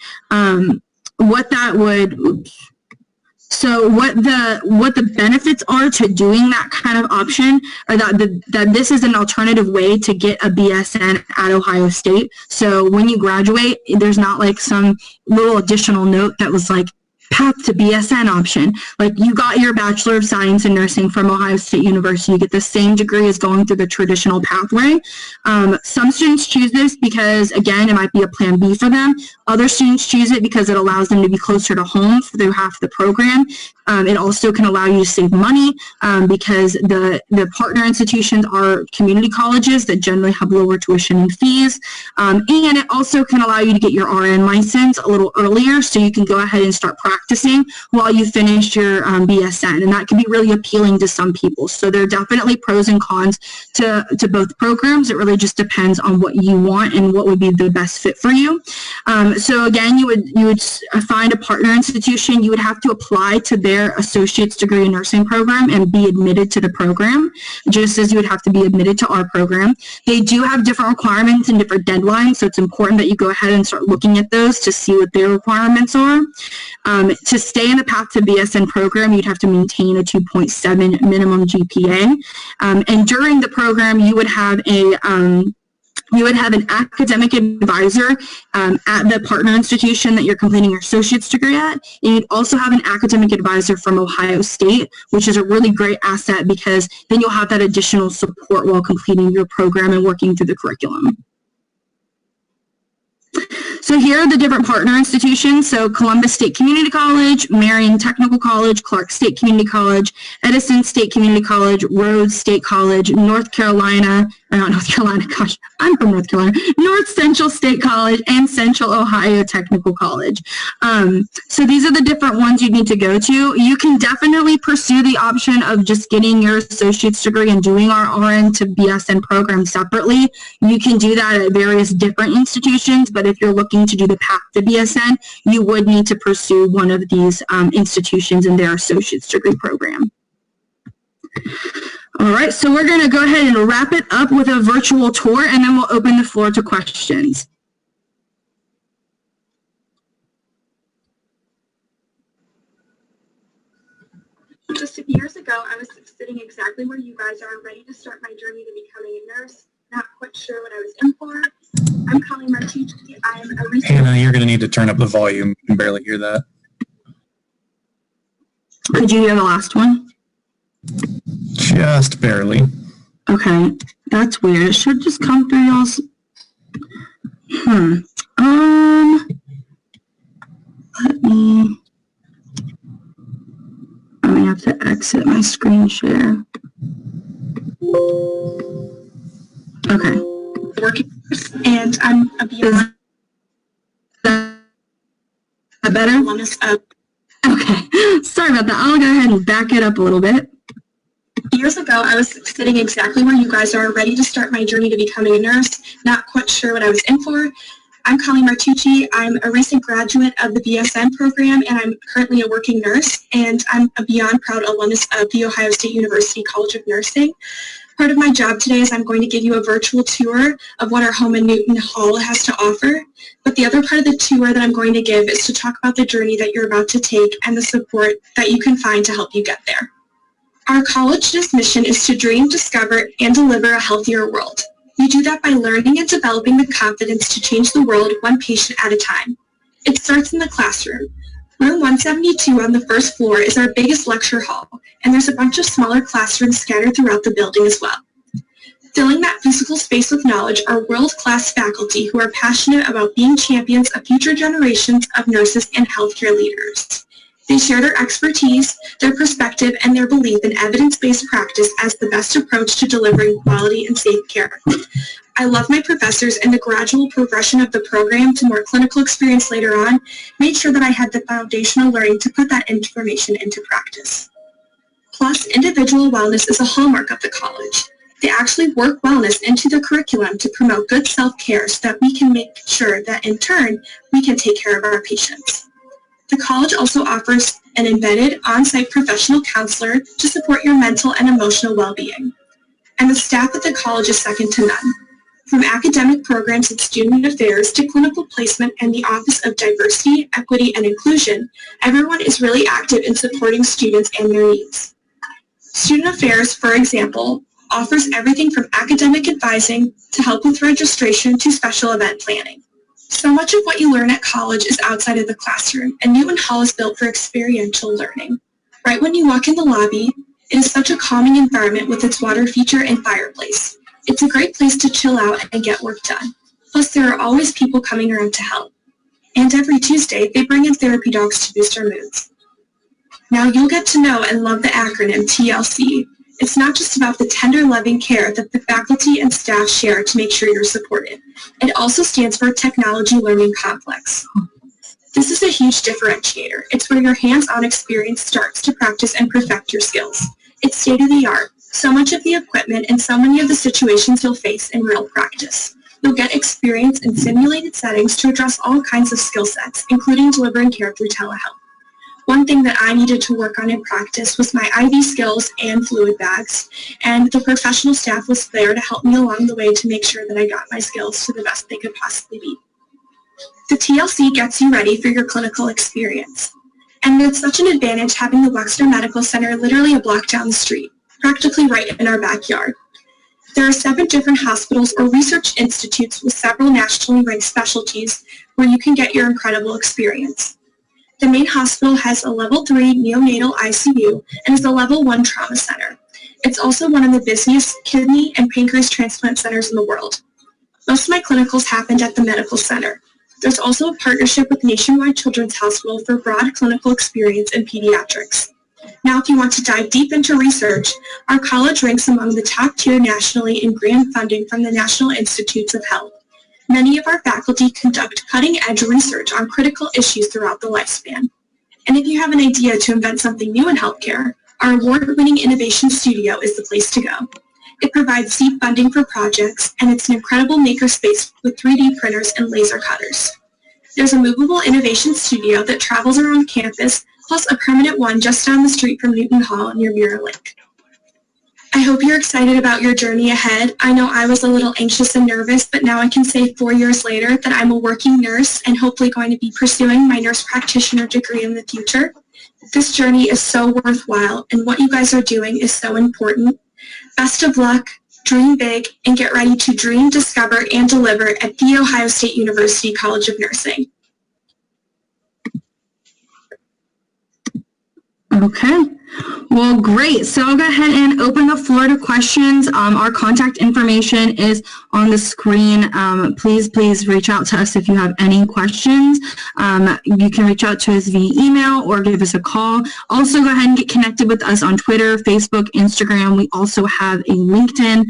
So what the benefits are to doing that kind of option are that this is an alternative way to get a BSN at Ohio State. So when you graduate, there's not like some little additional note that was like path to BSN option. Like you got your Bachelor of Science in Nursing from Ohio State University. You get the same degree as going through the traditional pathway. Some students choose this because, again, it might be a Plan B for them. Other students choose it because it allows them to be closer to home through half the program. It also can allow you to save money because the partner institutions are community colleges that generally have lower tuition and fees. And it also can allow you to get your RN license a little earlier so you can go ahead and start practicing while you finish your BSN. And that can be really appealing to some people. So there are definitely pros and cons to both programs. It really just depends on what you want and what would be the best fit for you. So again, you would find a partner institution. You would have to apply to their associate's degree in nursing program and be admitted to the program, just as you would have to be admitted to our program. They do have different requirements and different deadlines, so it's important that you go ahead and start looking at those to see what their requirements are. To stay in the Path to BSN program, you'd have to maintain a 2.7 minimum GPA. And during the program, you would have an academic advisor at the partner institution that you're completing your associate's degree at. And you'd also have an academic advisor from Ohio State, which is a really great asset because then you'll have that additional support while completing your program and working through the curriculum. So here are the different partner institutions. So Columbus State Community College, Marion Technical College, Clark State Community College, Edison State Community College, Rhodes State College, North Carolina, gosh, I'm from North Carolina, North Central State College, and Central Ohio Technical College. So these are the different ones you need to go to. You can definitely pursue the option of just getting your associate's degree and doing our RN to BSN program separately. You can do that at various different institutions, but if you're looking to do the path to BSN, you would need to pursue one of these institutions in their associate's degree program. All right, so we're going to go ahead and wrap it up with a virtual tour, and then we'll open the floor to questions. Just a few years ago, I was sitting exactly where you guys are, ready to start my journey to becoming a nurse, not quite sure what I was in for. I'm Colleen Martucci. I'm a researcher. Hannah, you're going to need to turn up the volume. You can barely hear that. Could you hear the last one? Just barely. Okay, that's weird. It should just come through y'all's. Let me. I'm gonna have to exit my screen share. Okay. Working, and I'm a BSN. Is that better? Okay, sorry about that. I'll go ahead and back it up a little bit. Years ago, I was sitting exactly where you guys are, ready to start my journey to becoming a nurse, not quite sure what I was in for. I'm Colleen Martucci. I'm a recent graduate of the BSN program, and I'm currently a working nurse, and I'm a beyond proud alumnus of the Ohio State University College of Nursing. Part of my job today is I'm going to give you a virtual tour of what our home in Newton Hall has to offer. But the other part of the tour that I'm going to give is to talk about the journey that you're about to take and the support that you can find to help you get there. Our college's mission is to dream, discover, and deliver a healthier world. We do that by learning and developing the confidence to change the world one patient at a time. It starts in the classroom. Room 172 on the first floor is our biggest lecture hall, and there's a bunch of smaller classrooms scattered throughout the building as well. Filling that physical space with knowledge are world-class faculty who are passionate about being champions of future generations of nurses and healthcare leaders. They share their expertise, their perspective, and their belief in evidence-based practice as the best approach to delivering quality and safe care. I love my professors, and the gradual progression of the program to more clinical experience later on made sure that I had the foundational learning to put that information into practice. Plus, individual wellness is a hallmark of the college. They actually work wellness into the curriculum to promote good self-care so that we can make sure that in turn, we can take care of our patients. The college also offers an embedded on-site professional counselor to support your mental and emotional well-being. And the staff at the college is second to none. From academic programs and student affairs to clinical placement and the Office of Diversity, Equity, and Inclusion, everyone is really active in supporting students and their needs. Student affairs, for example, offers everything from academic advising to help with registration to special event planning. So much of what you learn at college is outside of the classroom, and Newton Hall is built for experiential learning. Right when you walk in the lobby, it is such a calming environment with its water feature and fireplace. It's a great place to chill out and get work done. Plus, there are always people coming around to help. And every Tuesday, they bring in therapy dogs to boost our moods. Now you'll get to know and love the acronym TLC. It's not just about the tender, loving care that the faculty and staff share to make sure you're supported. It also stands for Technology Learning Complex. This is a huge differentiator. It's where your hands-on experience starts to practice and perfect your skills. It's state-of-the-art. So much of the equipment and so many of the situations you'll face in real practice. You'll get experience in simulated settings to address all kinds of skill sets, including delivering care through telehealth. One thing that I needed to work on in practice was my IV skills and fluid bags, and the professional staff was there to help me along the way to make sure that I got my skills to the best they could possibly be. The TLC gets you ready for your clinical experience. And it's such an advantage having the Wexner Medical Center literally a block down the street, practically right in our backyard. There are 7 different hospitals or research institutes with several nationally ranked specialties where you can get your incredible experience. The main hospital has a level 3 neonatal ICU and is a level 1 trauma center. It's also one of the busiest kidney and pancreas transplant centers in the world. Most of my clinicals happened at the medical center. There's also a partnership with Nationwide Children's Hospital for broad clinical experience in pediatrics. Now, if you want to dive deep into research, our college ranks among the top tier nationally in grant funding from the National Institutes of Health. Many of our faculty conduct cutting-edge research on critical issues throughout the lifespan. And if you have an idea to invent something new in healthcare, our award-winning Innovation Studio is the place to go. It provides seed funding for projects, and it's an incredible makerspace with 3D printers and laser cutters. There's a movable innovation studio that travels around campus, plus a permanent one just down the street from Newton Hall near Mirror Lake. I hope you're excited about your journey ahead. I know I was a little anxious and nervous, but now I can say 4 years later that I'm a working nurse and hopefully going to be pursuing my nurse practitioner degree in the future. This journey is so worthwhile, and what you guys are doing is so important. Best of luck, dream big, and get ready to dream, discover, and deliver at The Ohio State University College of Nursing. Okay, well, great. So I'll go ahead and open the floor to questions. Our contact information is on the screen. Please reach out to us if you have any questions. You can reach out to us via email or give us a call. Also, go ahead and get connected with us on Twitter, Facebook, Instagram. We also have a LinkedIn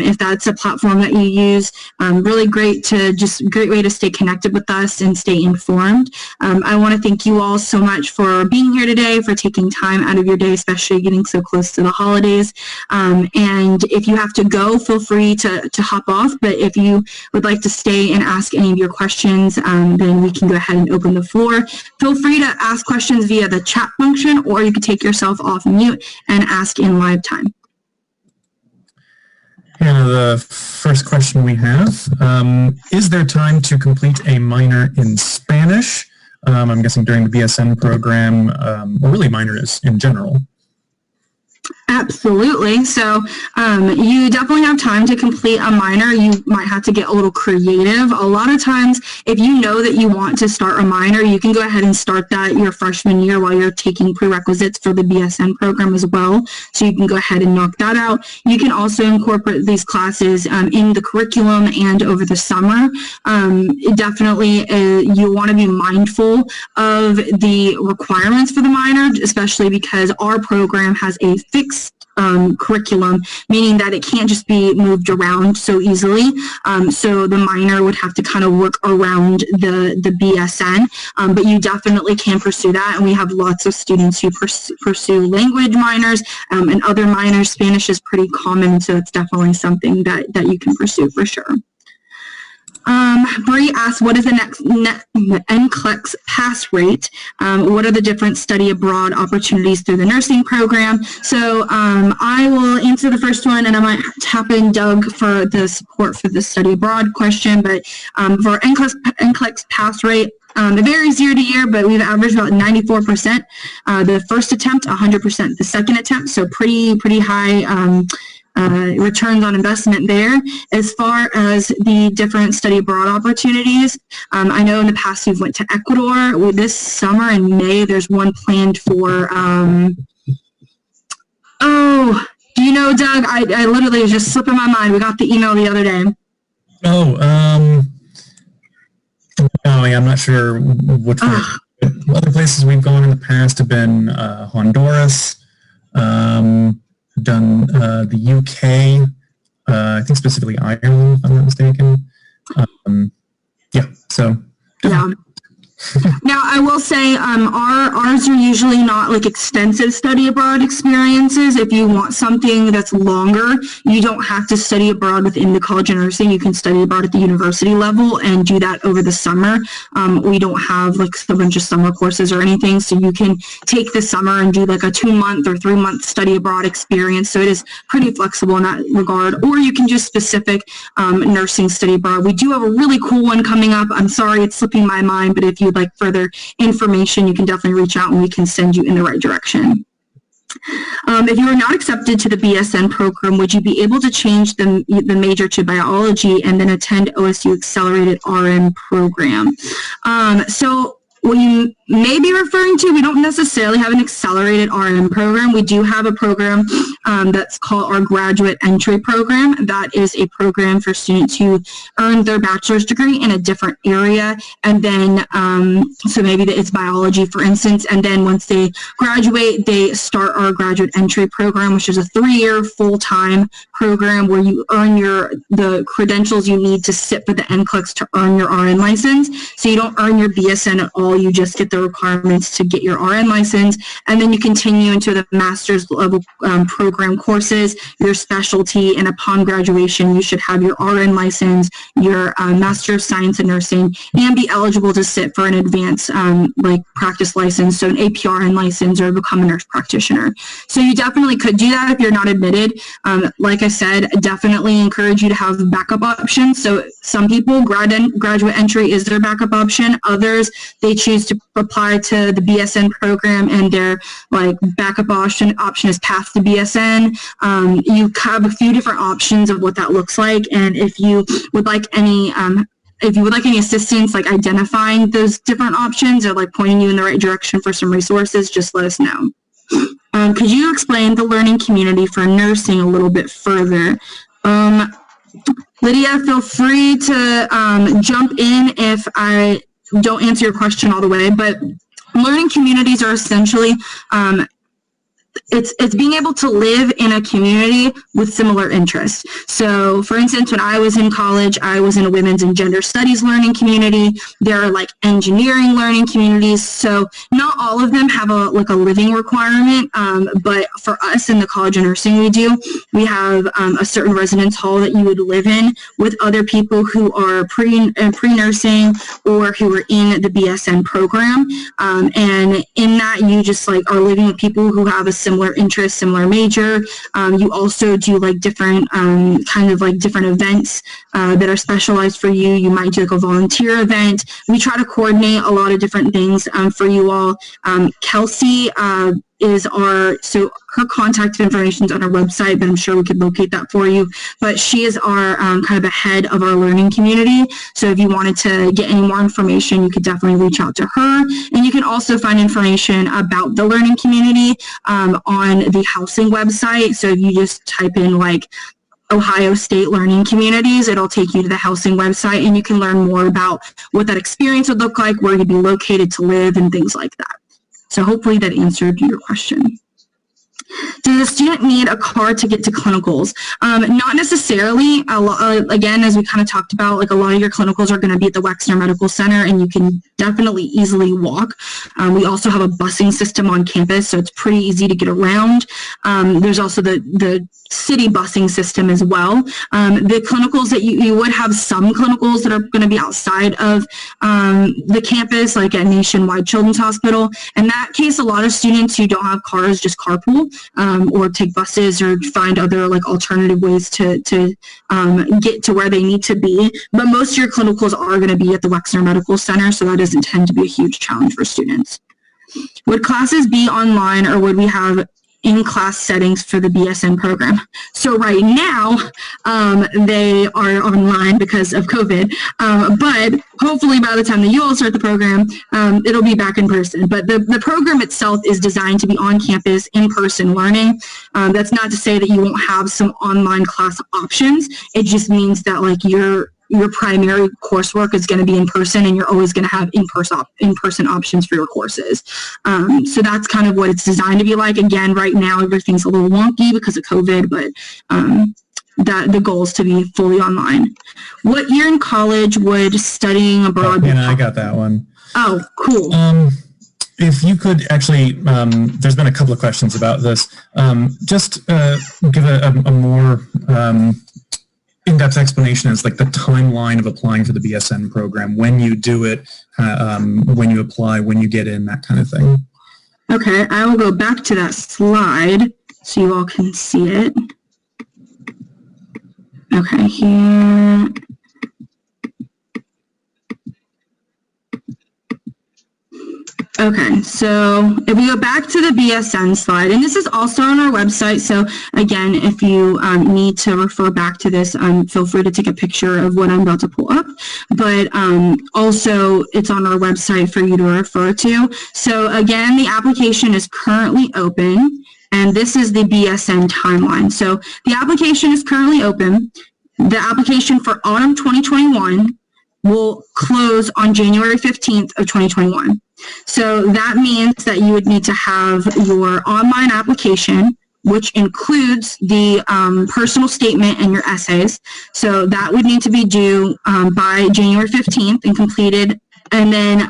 if that's a platform that you use. Really great way to stay connected with us and stay informed. I want to thank you all so much for being here today, for taking time out of your day, especially getting so close to the holidays. And if you have to go, feel free to hop off. But if you would like to stay and ask any of your questions, then we can go ahead and open the floor. Feel free to ask questions via the chat function, or you can take yourself off mute and ask in live time. Hannah, the first question we have, is there time to complete a minor in Spanish? I'm guessing during the BSN program, or really minors in general. Absolutely. So you definitely have time to complete a minor. You might have to get a little creative. A lot of times, if you know that you want to start a minor, you can go ahead and start that your freshman year while you're taking prerequisites for the BSN program as well. So you can go ahead and knock that out. You can also incorporate these classes in the curriculum and over the summer. Definitely, you want to be mindful of the requirements for the minor, especially because our program has a fixed curriculum, meaning that it can't just be moved around so easily. So the minor would have to kind of work around the BSN, but you definitely can pursue that. And we have lots of students who pursue language minors and other minors. Spanish is pretty common, so it's definitely something that you can pursue for sure. Bree asked, what is the NCLEX pass rate? What are the different study abroad opportunities through the nursing program? So I will answer the first one, and I might tap in Doug for the support for the study abroad question. But for NCLEX pass rate, it varies year to year, but we've averaged about 94%. The first attempt, 100% the second attempt, so pretty high returns on investment there. As far as the different study abroad opportunities, I know in the past you've went to Ecuador. This summer in May, there's one planned for, oh, do you know, Doug? I literally was just slipping my mind. We got the email the other day. Oh, no, I'm not sure which one. Other places we've gone in the past have been Honduras, done the UK, I think specifically Ireland, if I'm not mistaken. Yeah, so. Yeah. Now, I will say ours are usually not like extensive study abroad experiences. If you want something that's longer, you don't have to study abroad within the College of Nursing. You can study abroad at the university level and do that over the summer. We don't have like a bunch of summer courses or anything, so you can take the summer and do like a 2-month or 3-month study abroad experience. So it is pretty flexible in that regard. Or you can do specific nursing study abroad. We do have a really cool one coming up. I'm sorry, it's slipping my mind, but if you'd like further information, you can definitely reach out and we can send you in the right direction. If you are not accepted to the BSN program, would you be able to change the major to biology and then attend OSU Accelerated RN program? So what you may be referring to, we don't necessarily have an accelerated RN program. We do have a program that's called our graduate entry program. That is a program for students who earn their bachelor's degree in a different area. And then, so maybe it's biology, for instance. And then once they graduate, they start our graduate entry program, which is a 3-year full-time program where you earn the credentials you need to sit for the NCLEX to earn your RN license. So you don't earn your BSN at all. You just get the requirements to get your RN license, and then you continue into the master's level program courses, your specialty, and upon graduation, you should have your RN license, your Master of Science in Nursing, and be eligible to sit for an advanced like practice license, so an APRN license, or become a nurse practitioner. So you definitely could do that if you're not admitted. Like I said, definitely encourage you to have backup options. So some people, graduate entry is their backup option. Others, they choose to apply to the BSN program and their like backup option is path to BSN. You have a few different options of what that looks like, and if you would like any assistance like identifying those different options or like pointing you in the right direction for some resources, just let us know. Could you explain the learning community for nursing a little bit further? Lydia, feel free to jump in if I don't answer your question all the way, but learning communities are essentially it's being able to live in a community with similar interests. So for instance, when I was in college, I was in a women's and gender studies learning community. There are like engineering learning communities. So not all of them have a living requirement, but for us in the College of Nursing we have a certain residence hall that you would live in with other people who are pre-nursing or who are in the BSN program. And in that you just like are living with people who have a similar interest, similar major. You also do like different different events that are specialized for you. You might do like a volunteer event. We try to coordinate a lot of different things for you all. Kelsey so her contact information is on our website, but I'm sure we could locate that for you. But she is our kind of the head of our learning community. So if you wanted to get any more information, you could definitely reach out to her. And you can also find information about the learning community on the housing website. So if you just type in like Ohio State Learning Communities, it'll take you to the housing website, and you can learn more about what that experience would look like, where you'd be located to live, and things like that. So hopefully that answered your question. Does the student need a car to get to clinicals? Not necessarily. Again, as we kind of talked about, like a lot of your clinicals are going to be at the Wexner Medical Center, and you can definitely easily walk. We also have a busing system on campus, so it's pretty easy to get around. There's also the city busing system as well. The clinicals that you would have some clinicals that are going to be outside of the campus, like at Nationwide Children's Hospital. In that case, a lot of students who don't have cars just carpool or take buses or find other like alternative ways to get to where they need to be. But most of your clinicals are going to be at the Wexner Medical Center, so that doesn't tend to be a huge challenge for students. Would classes be online, or would we have in-class settings for the BSN program? So right now, they are online because of COVID, but hopefully by the time that you all start the program, it'll be back in person. But the program itself is designed to be on campus, in-person learning. That's not to say that you won't have some online class options. It just means that like your primary coursework is going to be in person, and you're always going to have in-person options for your courses. So that's kind of what it's designed to be like. Again, right now everything's a little wonky because of COVID, but that the goal is to be fully online. What year in college would studying abroad be? Yeah, I got that one. Oh, cool. If you could actually, there's been a couple of questions about this. Just give a more in-depth explanation as like the timeline of applying for the BSN program, when you do it, when you apply, when you get in, that kind of thing. Okay, I will go back to that slide so you all can see it. Okay, here. Okay, so if we go back to the BSN slide, and this is also on our website, so again, if you need to refer back to this, feel free to take a picture of what I'm about to pull up, but also it's on our website for you to refer to. So again, the application is currently open, and this is the BSN timeline. So the application is currently open. The application for autumn 2021 will close on January 15th of 2021. So that means that you would need to have your online application, which includes the personal statement and your essays. So that would need to be due by January 15th and completed. And then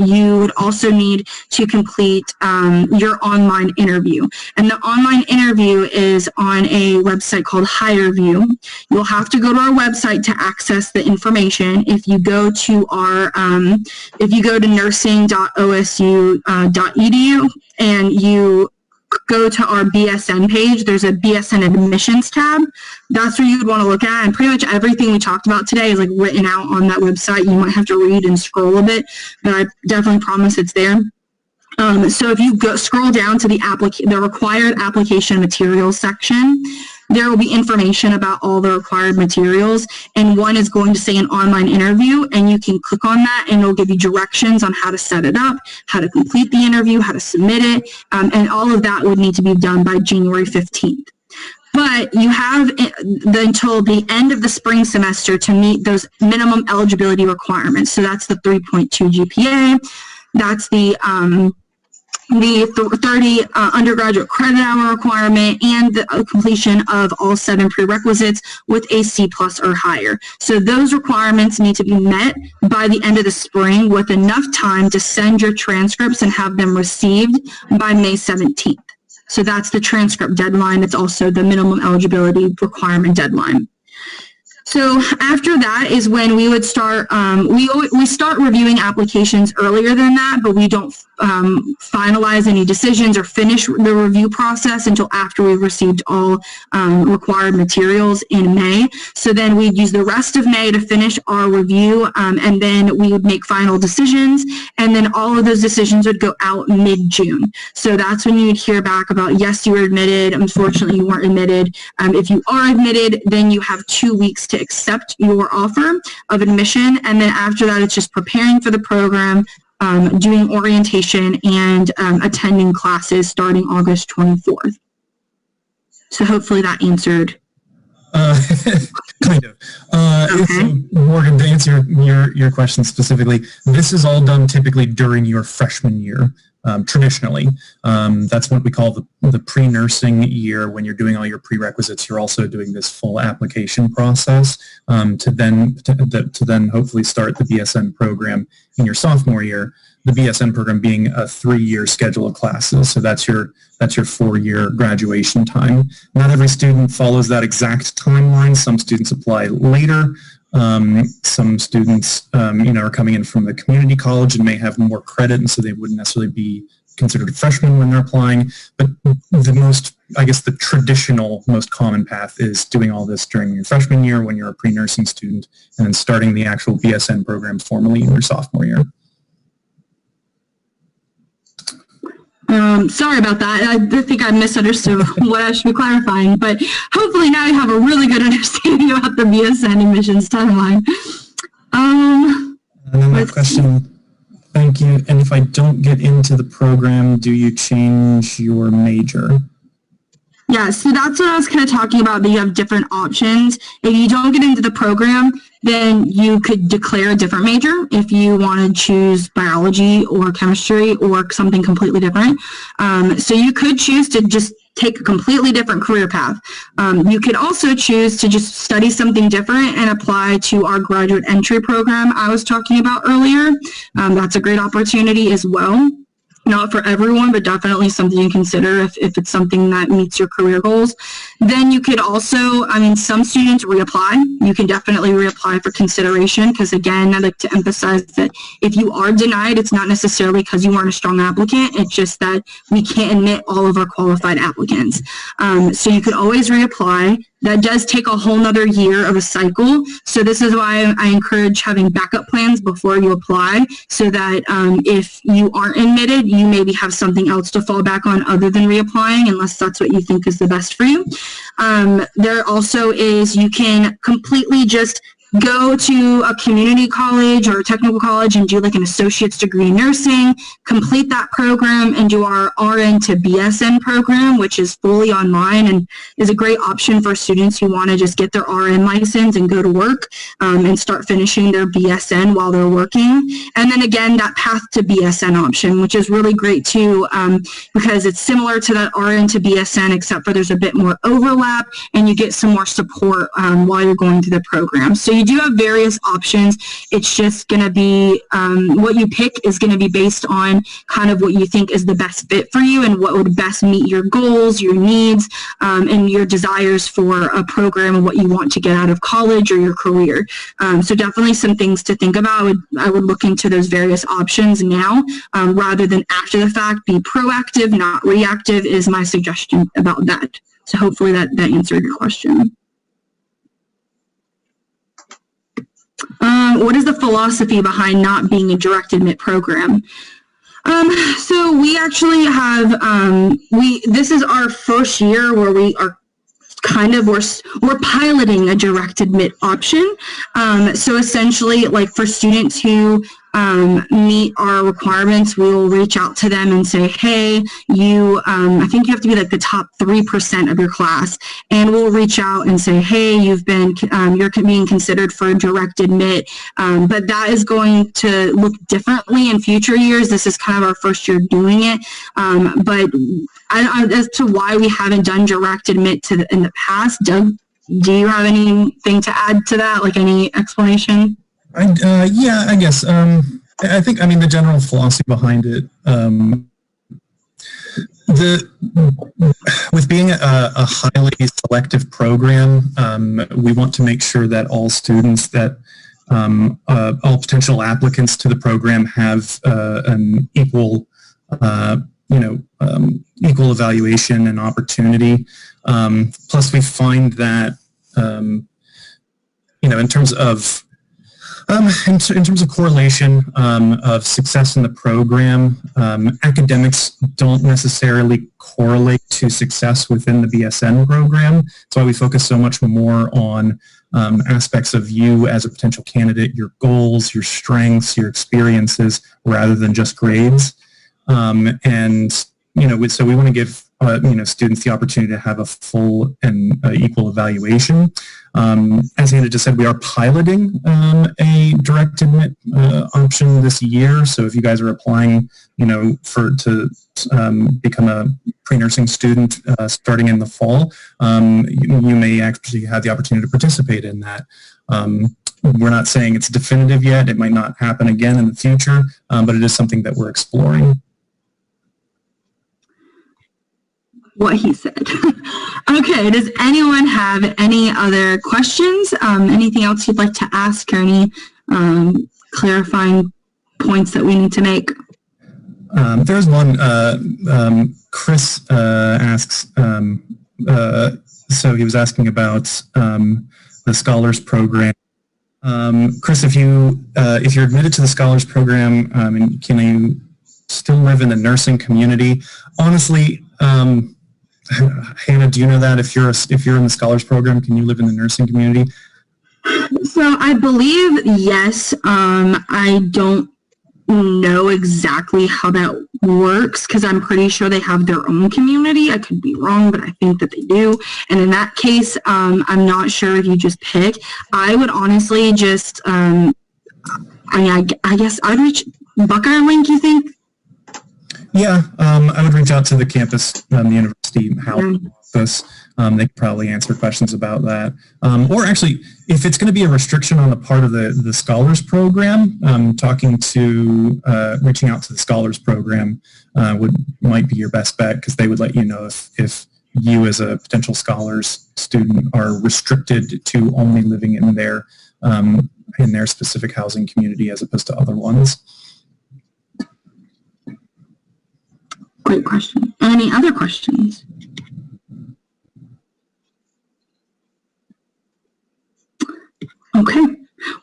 you would also need to complete your online interview. And the online interview is on a website called HireVue. You'll have to go to our website to access the information. If you go to our, if you go to nursing.osu.edu and you go to our BSN page, there's a BSN admissions tab. That's where you would want to look at, and pretty much everything we talked about today is like written out on that website. You might have to read and scroll a bit, but I definitely promise it's there. So if you scroll down to the required application materials section, there will be information about all the required materials, and one is going to say an online interview, and you can click on that and it'll give you directions on how to set it up, how to complete the interview, how to submit it, and all of that would need to be done by January 15th. But you have until the end of the spring semester to meet those minimum eligibility requirements. So that's the 3.2 GPA, that's the 30 undergraduate credit hour requirement, and the completion of all 7 prerequisites with a C+ or higher. So those requirements need to be met by the end of the spring with enough time to send your transcripts and have them received by May 17th. So that's the transcript deadline. It's also the minimum eligibility requirement deadline. So after that is when we would start, we start reviewing applications earlier than that, but we don't finalize any decisions or finish the review process until after we've received all required materials in May. So then we'd use the rest of May to finish our review, and then we would make final decisions, and then all of those decisions would go out mid-June. So that's when you'd hear back about, yes, you were admitted, unfortunately you weren't admitted. If you are admitted, then you have 2 weeks to accept your offer of admission, and then after that it's just preparing for the program, doing orientation, and attending classes starting August 24th. So hopefully that answered Kind of. Okay. So Morgan, to answer your question specifically, this is all done typically during your freshman year. Traditionally, that's what we call the pre-nursing year. When you're doing all your prerequisites, you're also doing this full application process to then hopefully start the BSN program in your sophomore year. The BSN program being a 3-year schedule of classes, so that's your 4-year graduation time. Not every student follows that exact timeline. Some students apply later. Some students, are coming in from the community college and may have more credit, and so they wouldn't necessarily be considered a freshman when they're applying. But the traditional, most common path is doing all this during your freshman year when you're a pre-nursing student, and then starting the actual BSN program formally in your sophomore year. Sorry about that. I think I misunderstood what I should be clarifying, but hopefully now you have a really good understanding about the BSN admissions timeline. And then my question, thank you. And if I don't get into the program, do you change your major? Yeah, so that's what I was kind of talking about, that you have different options. If you don't get into the program, then you could declare a different major if you want to choose biology or chemistry or something completely different. So you could choose to just take a completely different career path. You could also choose to just study something different and apply to our graduate entry program I was talking about earlier. That's a great opportunity as well. Not for everyone, but definitely something you consider if it's something that meets your career goals. Then you could also, some students reapply. You can definitely reapply for consideration, because again, I'd like to emphasize that if you are denied, it's not necessarily because you weren't a strong applicant. It's just that we can't admit all of our qualified applicants. So you could always reapply. That does take a whole nother year of a cycle. So this is why I encourage having backup plans before you apply, so that if you aren't admitted, you maybe have something else to fall back on other than reapplying, unless that's what you think is the best for you. There also is, you can completely just go to a community college or a technical college and do like an associate's degree in nursing, complete that program, and do our RN to BSN program, which is fully online and is a great option for students who want to just get their RN license and go to work and start finishing their BSN while they're working. And then again, that path to BSN option, which is really great too, because it's similar to that RN to BSN, except for there's a bit more overlap and you get some more support while you're going through the program. So you do have various options. It's just going to be, what you pick is going to be based on kind of what you think is the best fit for you and what would best meet your goals, your needs, and your desires for a program and what you want to get out of college or your career. So definitely some things to think about. I would look into those various options now rather than after the fact. Be proactive, not reactive, is my suggestion about that. So hopefully that answered your question. What is the philosophy behind not being a direct admit program? So we actually have, this is our first year where we are we're piloting a direct admit option. So essentially, like for students who meet our requirements, we will reach out to them and say, hey, I think you have to be like the top 3% of your class. And we'll reach out and say, hey, you're being considered for direct admit. But that is going to look differently in future years. This is kind of our first year doing it. But as to why we haven't done direct admit in the past, Doug, do you have anything to add to that? Like any explanation? Yeah, I guess. I think, the general philosophy behind it, with being a highly selective program, we want to make sure that all students, that all potential applicants to the program have an equal equal evaluation and opportunity. Plus, we find that, in terms of correlation of success in the program, academics don't necessarily correlate to success within the BSN program. That's why we focus so much more on aspects of you as a potential candidate, your goals, your strengths, your experiences, rather than just grades. So we want to give students the opportunity to have a full and equal evaluation. As Hannah just said, we are piloting a direct admit option this year. So if you guys are applying, to become a pre-nursing student starting in the fall, you may actually have the opportunity to participate in that. We're not saying it's definitive yet. It might not happen again in the future, but it is something that we're exploring. What he said. Okay, does anyone have any other questions? Anything else you'd like to ask, or any clarifying points that we need to make? There's one. Chris asks, so he was asking about the Scholars Program. Chris, if you're admitted to the Scholars Program, and can you still live in the nursing community? Honestly, Hannah, do you know that if you're in the Scholars Program, can you live in the nursing community? So I believe yes. I don't know exactly how that works because I'm pretty sure they have their own community. I could be wrong, but I think that they do. And in that case, I'm not sure if you just pick. I would honestly just, I guess I'd reach Buckeye Link, you think? Yeah, I would reach out to the campus, the university health office. They could probably answer questions about that. Or actually, if it's going to be a restriction on the part of the Scholars Program, reaching out to the Scholars Program might be your best bet, because they would let you know if you as a potential Scholars student are restricted to only living in their specific housing community as opposed to other ones. Great question. Any other questions? Okay.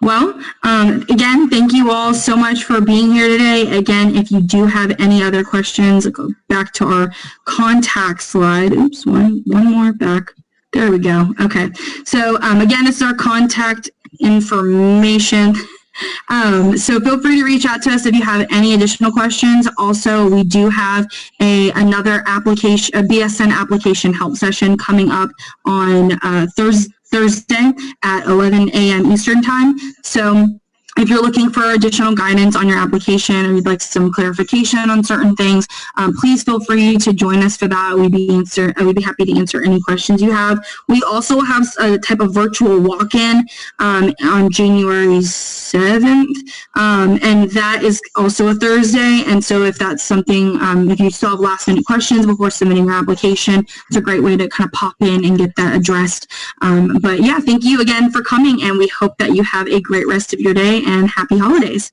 Well, again, thank you all so much for being here today. Again, if you do have any other questions, go back to our contact slide. Oops, one more back. There we go. Okay. So again, this is our contact information. So feel free to reach out to us if you have any additional questions. Also, we do have another application, a BSN application help session coming up on Thursday at 11 a.m. Eastern Time. So if you're looking for additional guidance on your application or you'd like some clarification on certain things, please feel free to join us for that. We'd be happy to answer any questions you have. We also have a type of virtual walk-in on January 7th, and that is also a Thursday. And so if that's something, if you still have last-minute questions before submitting your application, it's a great way to kind of pop in and get that addressed. But yeah, thank you again for coming, and we hope that you have a great rest of your day and happy holidays.